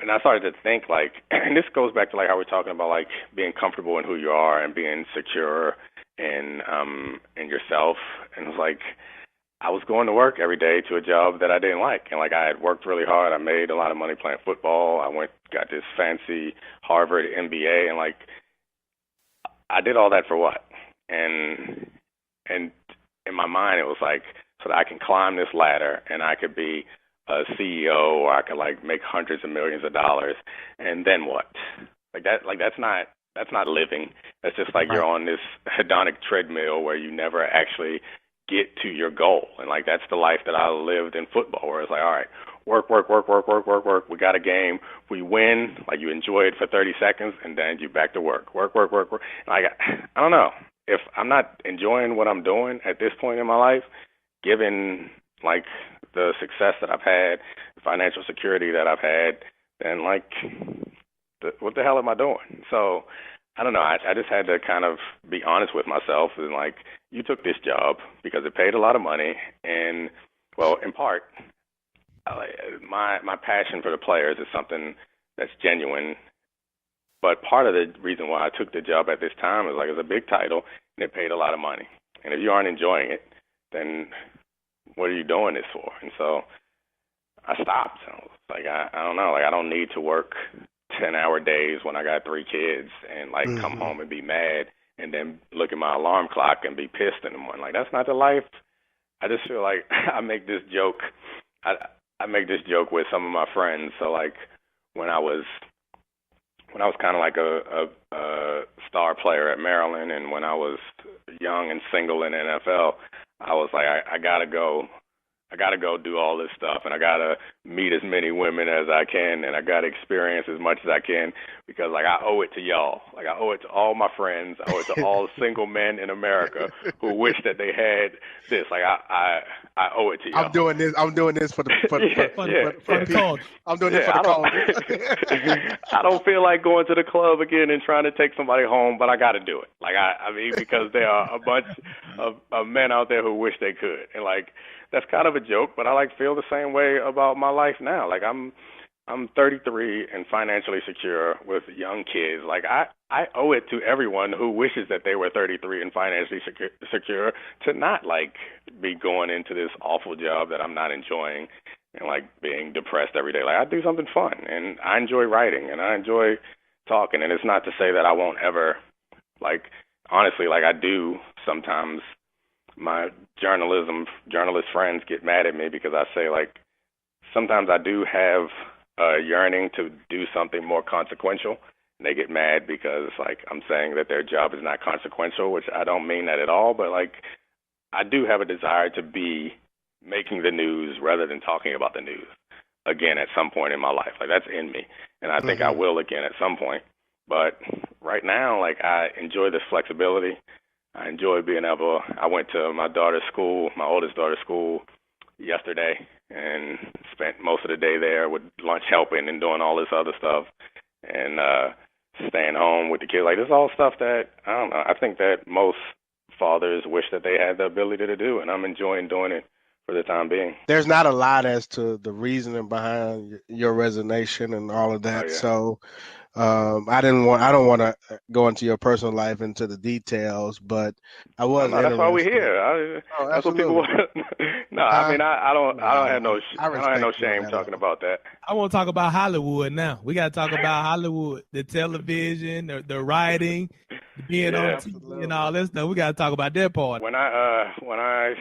and I started to think, like, and this goes back to like how we're talking about like being comfortable in who you are and being secure in yourself. And it was like I was going to work every day to a job that I didn't like, and like I had worked really hard. I made a lot of money playing football. I got this fancy Harvard MBA, and like I did all that for what? And in my mind, it was like so that I can climb this ladder and I could be a CEO, or I could like make hundreds of millions of dollars, and then what? That's not living. That's just like you're on this hedonic treadmill where you never actually get to your goal. And like that's the life that I lived in football, where it's like, all right, work. We got a game. We win. Like you enjoy it for 30 seconds, and then you back to work. Work. Like I don't know. If I'm not enjoying what I'm doing at this point in my life, given like the success that I've had, the financial security that I've had, then like what the hell am I doing? So I don't know. I just had to kind of be honest with myself and like, you took this job because it paid a lot of money, and well, in part, my passion for the players is something that's genuine. But part of the reason why I took the job at this time is like it's a big title and it paid a lot of money. And if you aren't enjoying it, then what are you doing this for? And so I stopped. I was like, I don't know. Like I don't need to work 10-hour days when I got 3 kids and like come home and be mad and then look at my alarm clock and be pissed in the morning. Like that's not the life. I just feel like I make this joke. I make this joke with some of my friends. So like when I was kind of like a star player at Maryland, and when I was young and single in the NFL, I was like, I gotta go do all this stuff, and I gotta meet as many women as I can, and I gotta experience as much as I can, because like I owe it to y'all. Like I owe it to all my friends. I owe it to all single men in America who wish that they had this. Like I owe it to y'all. I'm doing this for the cause. I'm doing this for the cause. I don't feel like going to the club again and trying to take somebody home, but I got to do it. Like I mean, because there are a bunch of men out there who wish they could, and like that's kind of a joke, but I like feel the same way about my life now. Like I'm 33 and financially secure with young kids. Like I owe it to everyone who wishes that they were 33 and financially secure to not like be going into this awful job that I'm not enjoying and like being depressed every day. Like I do something fun, and I enjoy writing and I enjoy talking. And it's not to say that I won't ever, like honestly, like I do sometimes. My journalist friends get mad at me because I say like sometimes I do have a yearning to do something more consequential, and they get mad because like I'm saying that their job is not consequential, which I don't mean that at all, but like I do have a desire to be making the news rather than talking about the news again at some point in my life. Like that's in me, and I think I will again at some point. But right now, like I enjoy this flexibility. I enjoy being able. I went to my oldest daughter's school yesterday, and spent most of the day there with lunch helping and doing all this other stuff, and staying home with the kids. Like this is all stuff that I don't know. I think that most fathers wish that they had the ability to do, and I'm enjoying doing it for the time being. There's not a lot as to the reasoning behind your resignation and all of that. Oh, yeah. So I don't want to go into your personal life, into the details, but I was. No, that's why we're here. That's what people want. No, I mean I don't have no shame talking about that. I want to talk about Hollywood now. We got to talk about Hollywood, the television, the writing, being on TV, and all this stuff. We got to talk about that part. When I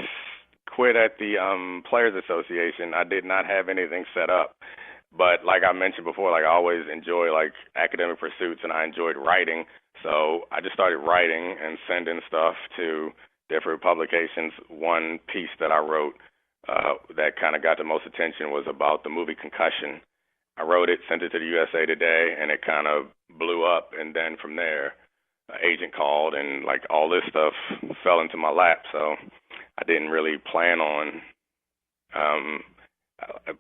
quit at the Players Association, I did not have anything set up. But like I mentioned before, like I always enjoy like academic pursuits, and I enjoyed writing. So I just started writing and sending stuff to different publications. One piece that I wrote that kind of got the most attention was about the movie Concussion. I wrote it, sent it to the USA Today, and it kind of blew up. And then from there, an agent called, and like all this stuff fell into my lap. So I didn't really plan on.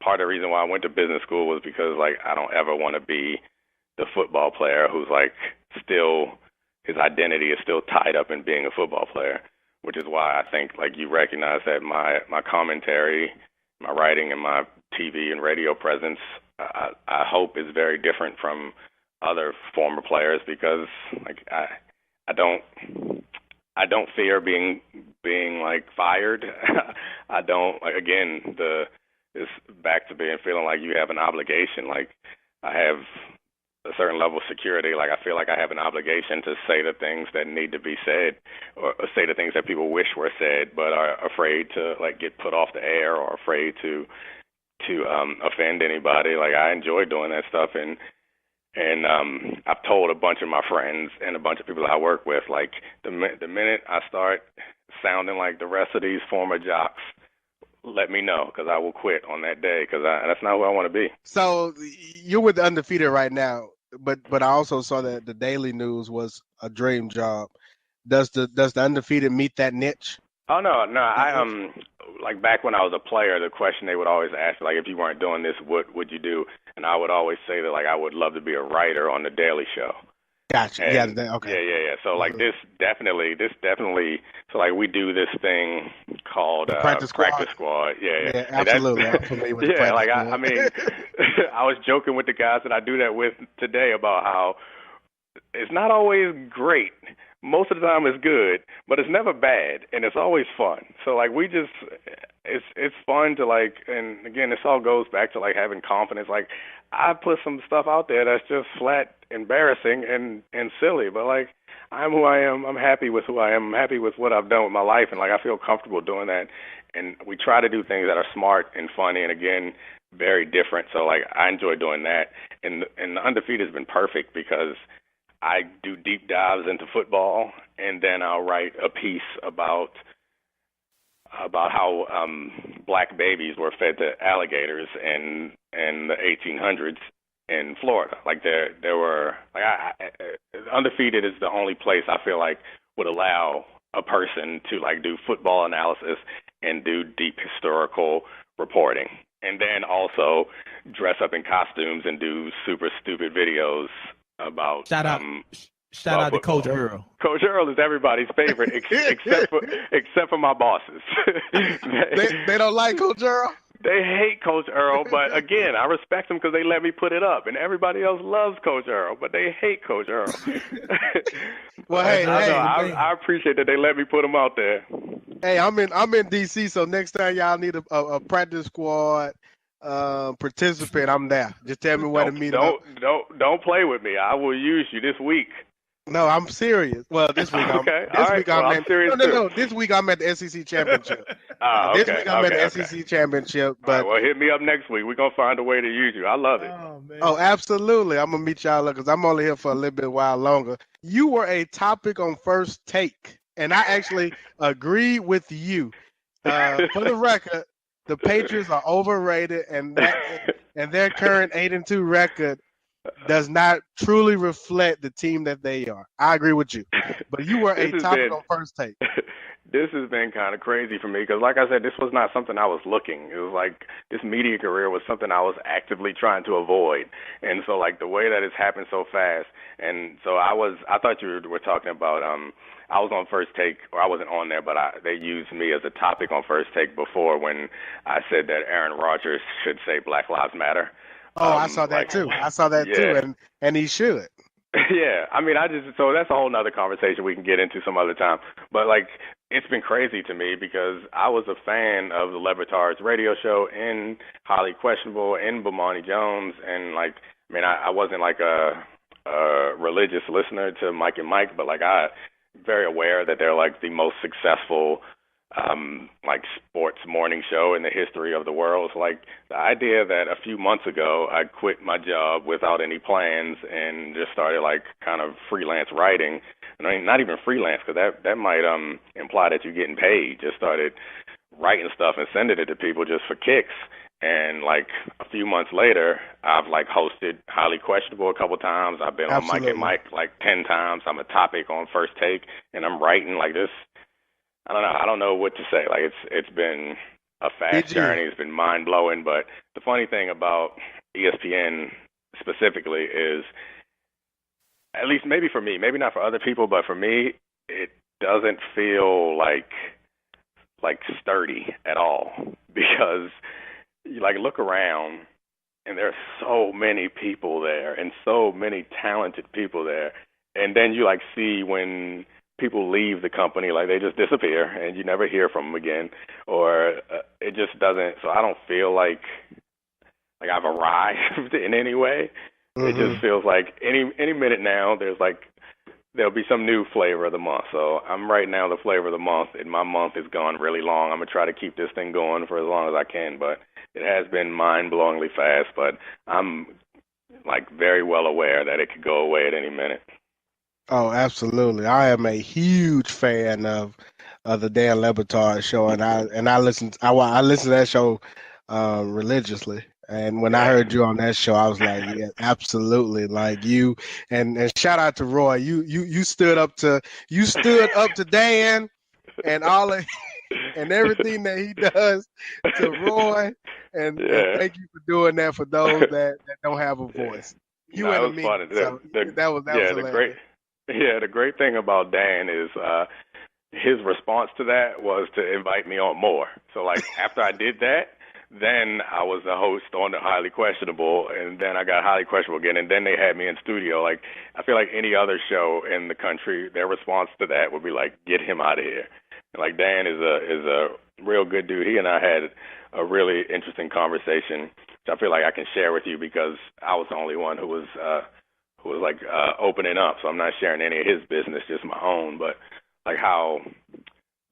Part of the reason why I went to business school was because like I don't ever want to be the football player who's like still his identity is still tied up in being a football player, which is why I think like you recognize that my commentary, my writing, and my TV and radio presence, I hope is very different from other former players, because like I don't fear being like fired. I don't like, again, it's back to feeling like you have an obligation. Like I have a certain level of security. Like I feel like I have an obligation to say the things that need to be said, or say the things that people wish were said but are afraid to like get put off the air, or afraid to to offend anybody. Like, I enjoy doing that stuff, and I've told a bunch of my friends and a bunch of people I work with, like, the minute I start sounding like the rest of these former jocks, let me know, because I will quit on that day, because that's not who I want to be. So you're with the Undefeated right now, but I also saw that the Daily News was a dream job. Does the Undefeated meet that niche? Oh, no. I like, back when I was a player, the question they would always ask, like, if you weren't doing this, what would you do? And I would always say that, like, I would love to be a writer on the Daily Show. Gotcha. And, okay. Yeah. So, like, this definitely. So, like, we do this thing called Practice Squad. Yeah, absolutely. I'm familiar with the Practice Squad. I mean, I was joking with the guys that I do that with today about how it's not always great. Most of the time it's good, but it's never bad, and it's always fun. So, like, it's fun to, like, and again, this all goes back to, like, having confidence. Like, I put some stuff out there that's just flat embarrassing and silly, but, like, I'm who I am. I'm happy with who I am. I'm happy with what I've done with my life, and, like, I feel comfortable doing that. And we try to do things that are smart and funny, and again, very different. So, like, I enjoy doing that, and the Undefeated has been perfect because I do deep dives into football, and then I'll write a piece about how black babies were fed to alligators in the 1800s in Florida. Like, there were, like, Undefeated is the only place I feel like would allow a person to, like, do football analysis and do deep historical reporting, and then also dress up in costumes and do super stupid videos about shout out to Coach Earl. Coach Earl is everybody's favorite, except for my bosses. they don't like Coach Earl. They hate Coach Earl, but again, I respect them because they let me put it up, and everybody else loves Coach Earl, but they hate Coach Earl. Well, I appreciate that they let me put them out there. Hey, I'm in DC, so next time y'all need a practice squad participant, I'm there. Just tell me where to meet up. Don't play with me. I will use you this week. No, I'm serious. Well, this week I'm serious. No. This week I'm at the SEC championship. This week I'm at the SEC championship. But right, well, hit me up next week. We're gonna find a way to use you. I love it. Oh, man. Oh, absolutely. I'm gonna meet y'all because I'm only here for a little bit while longer. You were a topic on First Take, and I actually agree with you. For the record, the Patriots are overrated, and their current 8-2 record does not truly reflect the team that they are. I agree with you. But you were a topic on First Take. This has been kind of crazy for me because, like I said, this was not something I was looking. It was like this media career was something I was actively trying to avoid. And so, like, the way that it's happened so fast. And so I thought you were talking about I was on First Take, or I wasn't on there, but they used me as a topic on First Take before when I said that Aaron Rodgers should say Black Lives Matter. Oh, I saw that too. And he should. Yeah, I mean, so that's a whole nother conversation we can get into some other time. But, like, it's been crazy to me because I was a fan of the Lebertard's radio show in Highly Questionable, in Bomani Jones, and, like, I mean, I wasn't like a religious listener to Mike and Mike, but, like, I'm very aware that they're, like, the most successful like sports morning show in the history of the world. So, like, the idea that a few months ago I quit my job without any plans and just started, like, kind of freelance writing. And I mean, not even freelance, because that might imply that you're getting paid. Just started writing stuff and sending it to people just for kicks. And, like, a few months later, I've, like, hosted Highly Questionable a couple times. I've been Absolutely. on Mike and Mike, like, 10 times. I'm a topic on First Take, and I'm writing like this. I don't know. I don't know what to say. Like, it's been a fast journey. It's been mind-blowing. But the funny thing about ESPN specifically is, at least maybe for me, maybe not for other people, but for me, it doesn't feel like sturdy at all, because you, like, look around and there are so many people there and so many talented people there, and then you, like, see when people leave the company, like, they just disappear and you never hear from them again, or it just doesn't. So I don't feel like I've arrived in any way. Mm-hmm. It just feels like any minute now there'll be some new flavor of the month. So I'm right now the flavor of the month, and my month is gone really long. I'm gonna try to keep this thing going for as long as I can, but it has been mind-blowingly fast, but I'm like very well aware that it could go away at any minute. Oh, absolutely. I am a huge fan of the Dan Le Batard show, and I listen to that show religiously. And when I heard you on that show, I was like, yeah, absolutely. Like you, and shout out to Roy. You stood up to Dan and all of, and everything that he does to Roy, and thank you for doing that for those that don't have a voice. You and me. So that was hilarious. The great thing about Dan is his response to that was to invite me on more. So like after I did that, then I was the host on the Highly Questionable, and then I got Highly Questionable again, and then they had me in studio. Like I feel like any other show in the country, their response to that would be like, get him out of here. And like Dan is a real good dude. He and I had a really interesting conversation, which I feel like I can share with you because I was the only one who was opening up. So I'm not sharing any of his business, just my own. But like how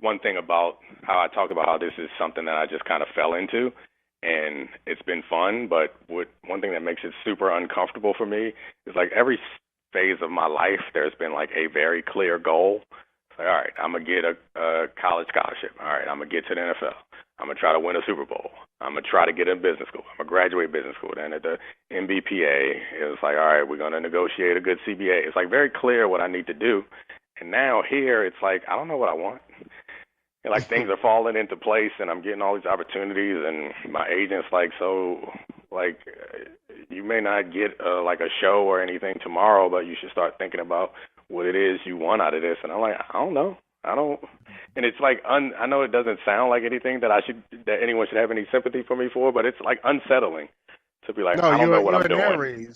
one thing about how I talk about how this is something that I just kind of fell into, and it's been fun. But one thing that makes it super uncomfortable for me is like every phase of my life, there's been like a very clear goal. It's like, all right, I'm gonna get a college scholarship. All right, I'm gonna get to the NFL. I'm gonna try to win a Super Bowl. I'm gonna try to get in business school. I'm gonna graduate business school. Then at the MBPA, it was like, all right, we're gonna negotiate a good CBA. It's like very clear what I need to do. And now here, it's like I don't know what I want. And like things are falling into place, and I'm getting all these opportunities. And my agent's like, so like you may not get like a show or anything tomorrow, but you should start thinking about what it is you want out of this. And I'm like, I don't know. And it's like, I know it doesn't sound like anything that anyone should have any sympathy for me for, but it's like unsettling to be like, I don't know what I'm doing.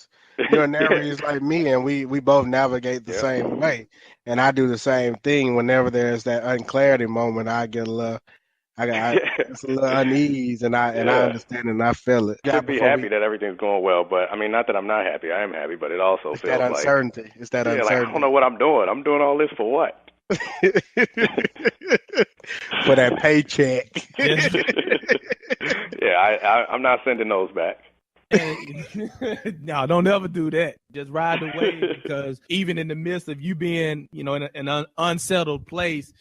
You're an Aries like me, and we both navigate the same way. And I do the same thing. Whenever there's that unclarity moment, I get a little unease, and I understand and I feel it. I should be happy that everything's going well, but I mean, not that I'm not happy. I am happy, but it also feels that uncertainty. Like it's that uncertainty. Like, I don't know what I'm doing. I'm doing all this for what? For that paycheck. I'm not sending those back. No, don't ever do that. Just ride the wave, because even in the midst of you being, in an unsettled place,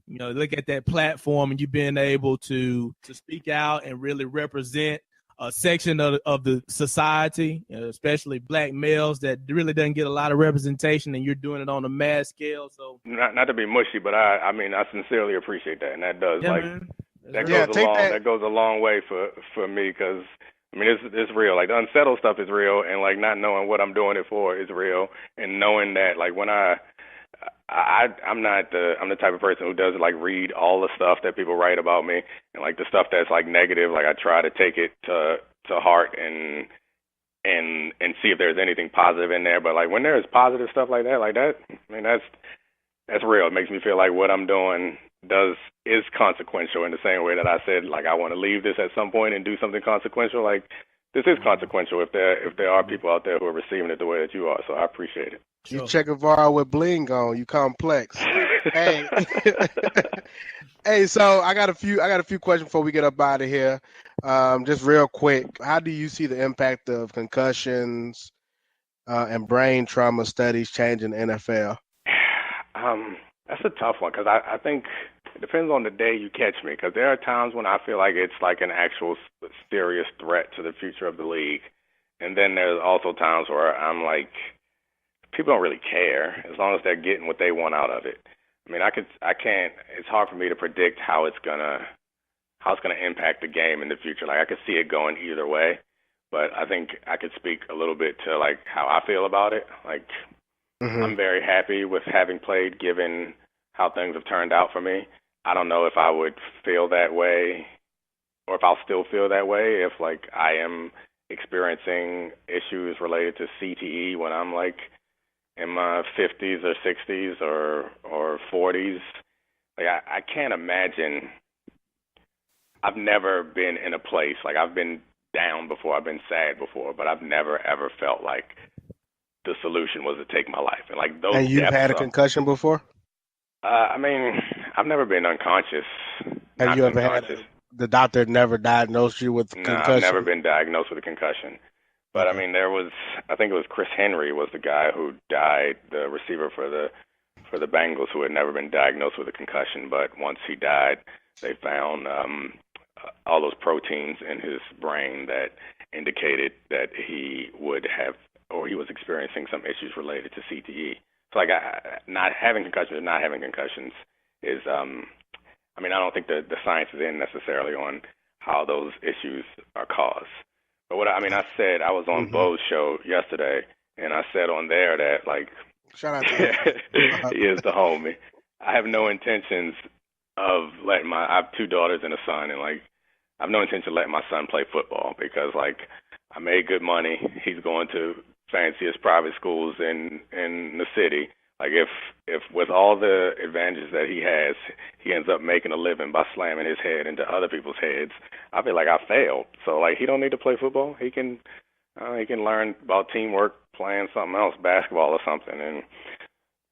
look at that platform and you being able to speak out and really represent a section of the society, especially black males, that really doesn't get a lot of representation, and you're doing it on a mass scale. So not to be mushy, but I mean I sincerely appreciate that, and that does that goes a long way for me, because I mean it's real. Like the unsettled stuff is real, and like not knowing what I'm doing it for is real, and knowing that like when I'm the type of person who doesn't like read all the stuff that people write about me, and like the stuff that's like negative, like I try to take it to heart and see if there's anything positive in there. But like when there's positive stuff like that, I mean that's real. It makes me feel like what I'm doing is consequential, in the same way that I said like I want to leave this at some point and do something consequential. Like this is consequential if there are people out there who are receiving it the way that you are. So I appreciate it. You check a VAR with bling on. You complex. Hey, hey. So I got a few questions before we get up out of here. Just real quick, how do you see the impact of concussions and brain trauma studies changing the NFL? That's a tough one, because I think it depends on the day you catch me. Because there are times when I feel like it's like an actual serious threat to the future of the league, and then there's also times where I'm like, people don't really care as long as they're getting what they want out of it. I mean, I can't. It's hard for me to predict how it's gonna impact the game in the future. Like I could see it going either way, but I think I could speak a little bit to like how I feel about it. Like I'm very happy with having played, given how things have turned out for me. I don't know if I would feel that way, or if I'll still feel that way if like I am experiencing issues related to CTE when I'm like in my 50s or 60s or 40s. Like I can't imagine. I've never been in a place, like I've been down before, I've been sad before, but I've never ever felt like the solution was to take my life. And like those. And you've had a concussion before? I mean, I've never been unconscious. Have you ever had the doctor never diagnosed you with No, concussion? I've never been diagnosed with a concussion. But Okay. I mean, I think it was Chris Henry was the guy who died, the receiver for the Bengals, who had never been diagnosed with a concussion. But once he died, they found all those proteins in his brain that indicated that he would have, or he was experiencing some issues related to CTE. So like not having concussions or not having concussions is, I mean, I don't think the science is in necessarily on how those issues are caused. But I said, I was on Bo's show yesterday, and I said on there that, like, Shout out to him. he is the homie. I have no intentions of letting I have 2 daughters and a son, and, like, I have no intention of letting my son play football because, like, I made good money. He's going to fanciest private schools in the city. Like, if with all the advantages that he has, he ends up making a living by slamming his head into other people's heads, I feel like I failed. So, like, he don't need to play football. He can learn about teamwork, playing something else, basketball or something. And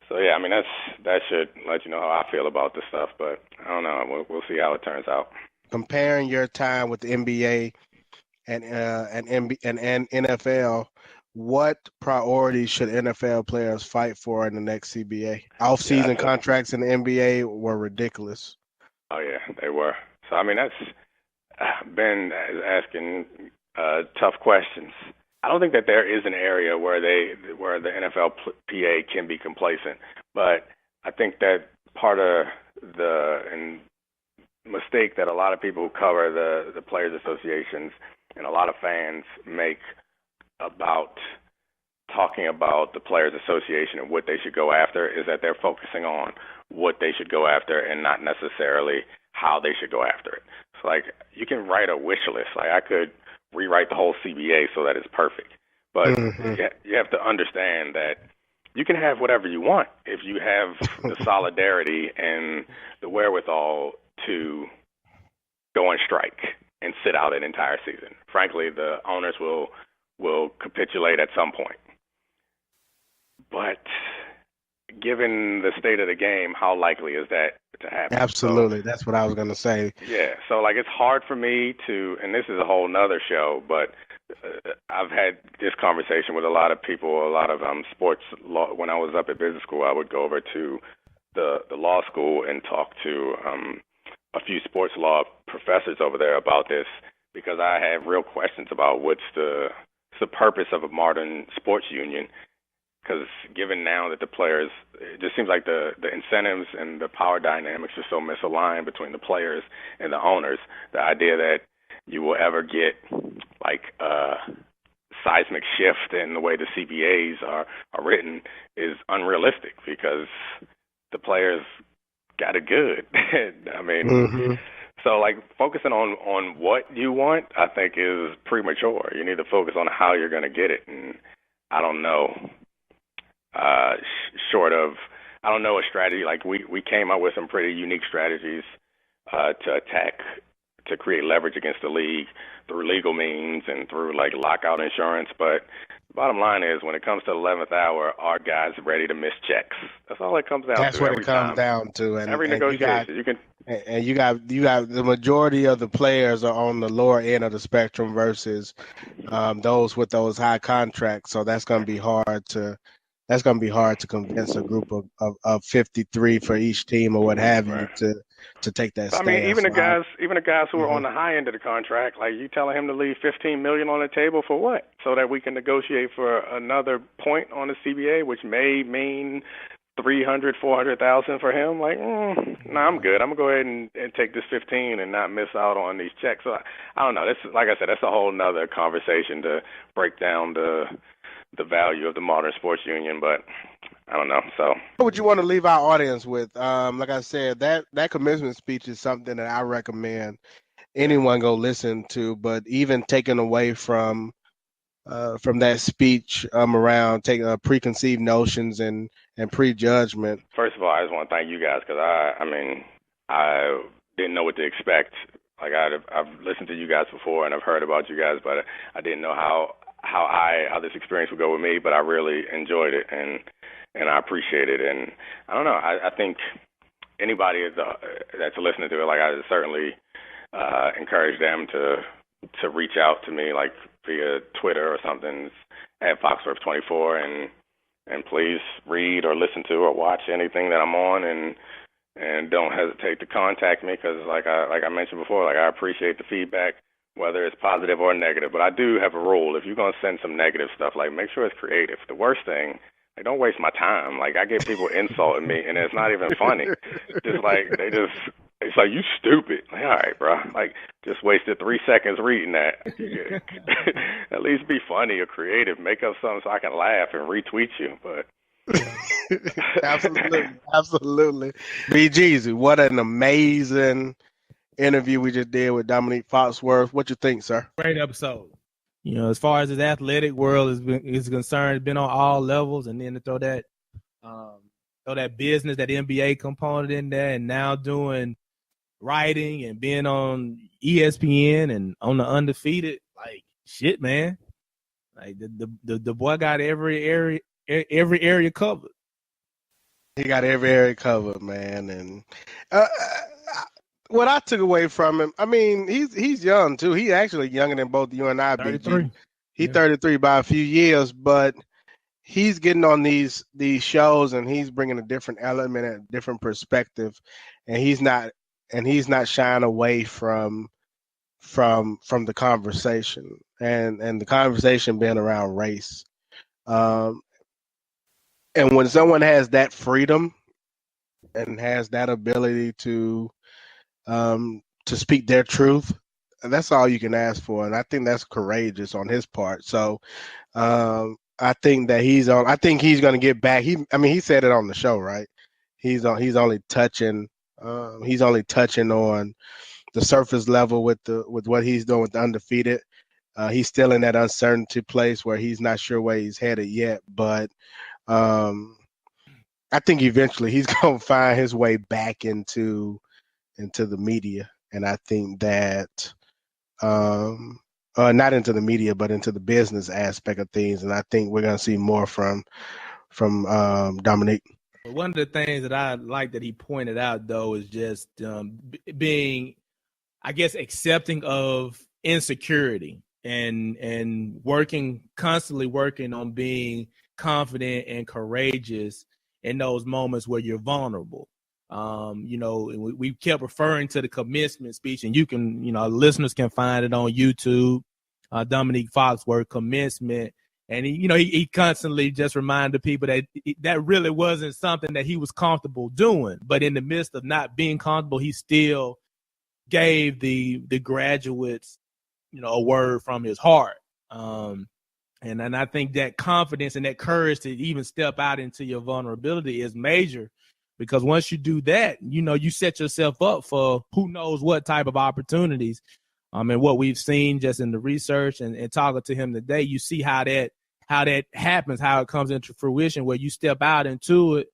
so, yeah, I mean, that should let you know how I feel about this stuff. But I don't know. We'll see how it turns out. Comparing your time with the NBA and NFL, what priorities should NFL players fight for in the next CBA? Off-season contracts in the NBA were ridiculous. Oh, yeah, they were. So, I mean, that's been asking tough questions. I don't think that there is an area where the NFLPA can be complacent, but I think that part of the mistake that a lot of people who cover the players associations and a lot of fans make about talking about the Players Association and what they should go after is that they're focusing on what they should go after and not necessarily how they should go after it. So, like, you can write a wish list. Like, I could rewrite the whole CBA so that it's perfect. But you have to understand that you can have whatever you want if you have the solidarity and the wherewithal to go on strike and sit out an entire season. Frankly, the owners will capitulate at some point. But given the state of the game, how likely is that to happen? Absolutely. That's what I was going to say. Yeah. So, like, it's hard for me to, and this is a whole nother show, but I've had this conversation with a lot of people, a lot of sports law. When I was up at business school, I would go over to the law school and talk to a few sports law professors over there about this because I have real questions about what's the purpose of a modern sports union. Because given now that the players, it just seems like the incentives and the power dynamics are so misaligned between the players and the owners, the idea that you will ever get like a seismic shift in the way the CBAs are written is unrealistic because the players got it good. I mean, so like focusing on what you want, I think is premature. You need to focus on how you're going to get it. And I don't know. Short of, I don't know a strategy. Like we came up with some pretty unique strategies to create leverage against the league through legal means and through like lockout insurance. But the bottom line is, when it comes to the 11th hour, our guys are ready to miss checks. That's all it comes down to. That's what it comes down to. And every negotiation, you got the majority of the players are on the lower end of the spectrum versus those with those high contracts. So that's going to be hard to. That's going to be hard to convince a group of 53 for each team or what have you to take that stance. I mean, even the guys who are on the high end of the contract, like you telling him to leave $15 million on the table for what? So that we can negotiate for another point on the CBA, which may mean $300,000, $400,000 for him. Like, I'm good. I'm gonna go ahead and take this 15 and not miss out on these checks. So I don't know. This, like I said, that's a whole nother conversation to break down the value of the modern sports union, but I don't know. So what would you want to leave our audience with? Like I said, that commencement speech is something that I recommend anyone go listen to, but even taken away from that speech around taking preconceived notions and prejudgment. First of all, I just want to thank you guys because I didn't know what to expect. Like I've listened to you guys before and I've heard about you guys, but I didn't know how this experience would go with me, but I really enjoyed it and I appreciate it. And I don't know, I think anybody that's listening to it, like I certainly encourage them to reach out to me, like via Twitter or something, at Foxworth24, and please read or listen to or watch anything that I'm on, and don't hesitate to contact me, because like I mentioned before, like, I appreciate the feedback, whether it's positive or negative. But I do have a rule: if you're gonna send some negative stuff, like, make sure it's creative. The worst thing, like, don't waste my time. Like, I get people insulting me, and it's not even funny. Just like it's like, you stupid. Like, all right, bro. Like, just wasted 3 seconds reading that. At least be funny or creative. Make up something so I can laugh and retweet you. But absolutely. BGZ, what an amazing interview we just did with Domonique Foxworth. What you think, sir? Great episode. You know, as far as his athletic world is concerned, been on all levels, and then to throw that business, that NBA component in there, and now doing writing and being on ESPN and on the Undefeated, like, shit, man. Like, the boy got every area covered. He got every area covered, man. And what I took away from him, I mean, he's young too. He's actually younger than both you and I. 33. He's 33 by a few years, but he's getting on these shows, and he's bringing a different element, a different perspective, and he's not shying away from the conversation, and the conversation being around race. And when someone has that freedom and has that ability to speak their truth, that's all you can ask for. And I think that's courageous on his part. So I think that he's going to get back. He said it on the show, right? He's only touching on the surface level with what he's doing with the Undefeated. He's still in that uncertainty place where he's not sure where he's headed yet, but I think eventually he's going to find his way back into the media. And I think that not into the media, but into the business aspect of things. And I think we're going to see more from Domonique. One of the things that I like that he pointed out, though, is just being, I guess, accepting of insecurity and constantly working on being confident and courageous in those moments where you're vulnerable. We kept referring to the commencement speech, and you can, listeners can find it on YouTube. Domonique Foxworth commencement, and he constantly just reminded people that that really wasn't something that he was comfortable doing. But in the midst of not being comfortable, he still gave the graduates, a word from his heart. And I think that confidence and that courage to even step out into your vulnerability is major, because once you do that, you set yourself up for who knows what type of opportunities. And what we've seen just in the research and talking to him today, you see how that happens, how it comes into fruition, where you step out into it,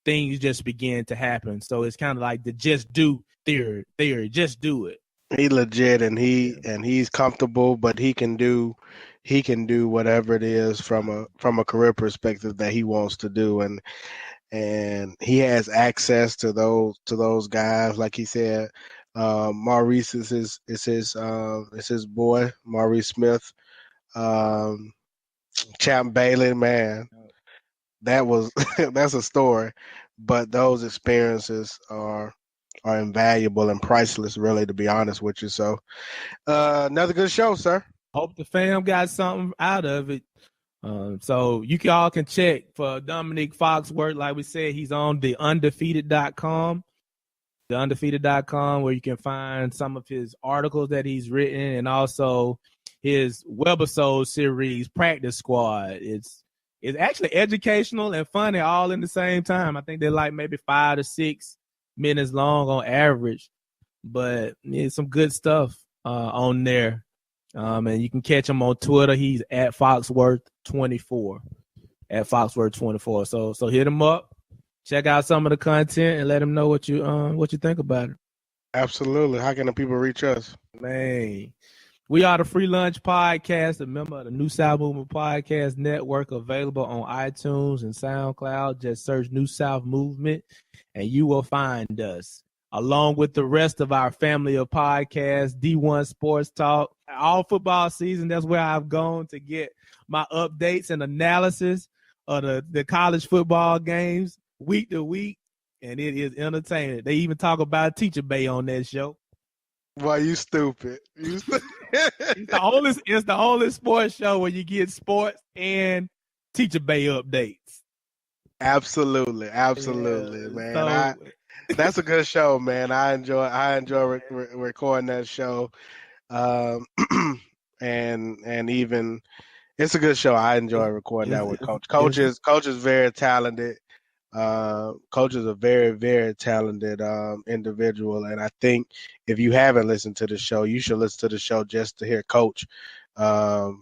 things just begin to happen. So it's kind of like the just do theory, just do it. He legit, and he's comfortable, but he can do whatever it is from a career perspective that he wants to do, and he has access to those guys. Like he said, Maurice is his boy, Maurice Smith, Champ Bailey, man. That's a story, but those experiences are invaluable and priceless, really, to be honest with you. So another good show, sir. Hope the fam got something out of it. So you all can check for Domonique Foxworth. Like we said, he's on the Undefeated.com. The Undefeated.com, where you can find some of his articles that he's written, and also his webisode series, Practice Squad. It's actually educational and funny all in the same time. I think they're like maybe 5 to 6 minutes long on average, but it's some good stuff on there. And you can catch him on Twitter. He's at Foxworth24. At Foxworth24. So hit him up. Check out some of the content and let him know what you think about it. Absolutely. How can the people reach us? Man, we are the Free Lunch Podcast, a member of the New South Movement Podcast Network, available on iTunes and SoundCloud. Just search New South Movement and you will find us. along with the rest of our family of podcasts, D1 Sports Talk. All football season, that's where I've gone to get my updates and analysis of the college football games week to week, and it is entertaining. They even talk about Teacher Bay on that show. Boy, you stupid. It's the only sports show where you get sports and Teacher Bay updates. Absolutely, Yeah, man. That's a good show, man. I enjoy recording that show, and even it's a good show. I enjoy recording that with Coach. Coach is very talented. Coach is a very, very talented individual, and I think if you haven't listened to the show, you should listen to the show just to hear Coach, because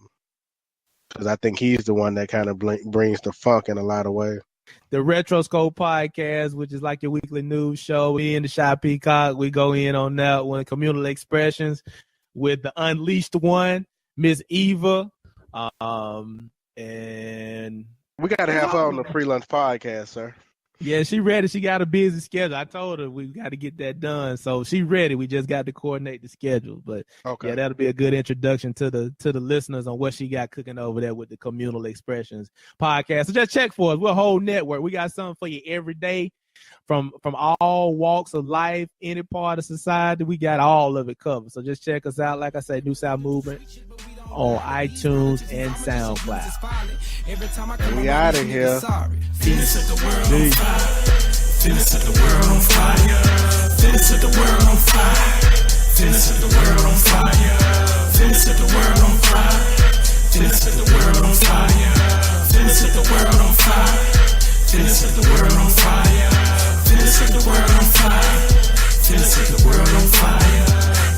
I think he's the one that kind of brings the funk in a lot of ways. The Retroscope Podcast, which is like your weekly news show. We in the Shy Peacock. We go in on that one. Communal Expressions with the Unleashed one, Miss Eva. And we got to have her on the Free Lunch Podcast, sir. Yeah, she ready. She got a busy schedule. I told her we got to get that done. So she ready. We just got to coordinate the schedule. But okay. Yeah, that'll be a good introduction to the listeners on what she got cooking over there with the Communal Expressions Podcast. So just check for us. We're a whole network. We got something for you every day from all walks of life, any part of society. We got all of it covered. So just check us out. Like I said, New South Movement on iTunes and SoundCloud. And we out of here. Finish the world on fire. Finish the world on fire. Finish the world on fire. Finish the world on fire. Finish the world on fire. Finish the world on fire. Finish the world on fire. Finish the world on fire. Finish the world on fire. Finish the world on fire.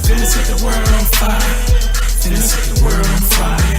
Finish the world on fire. Finish the world on fire.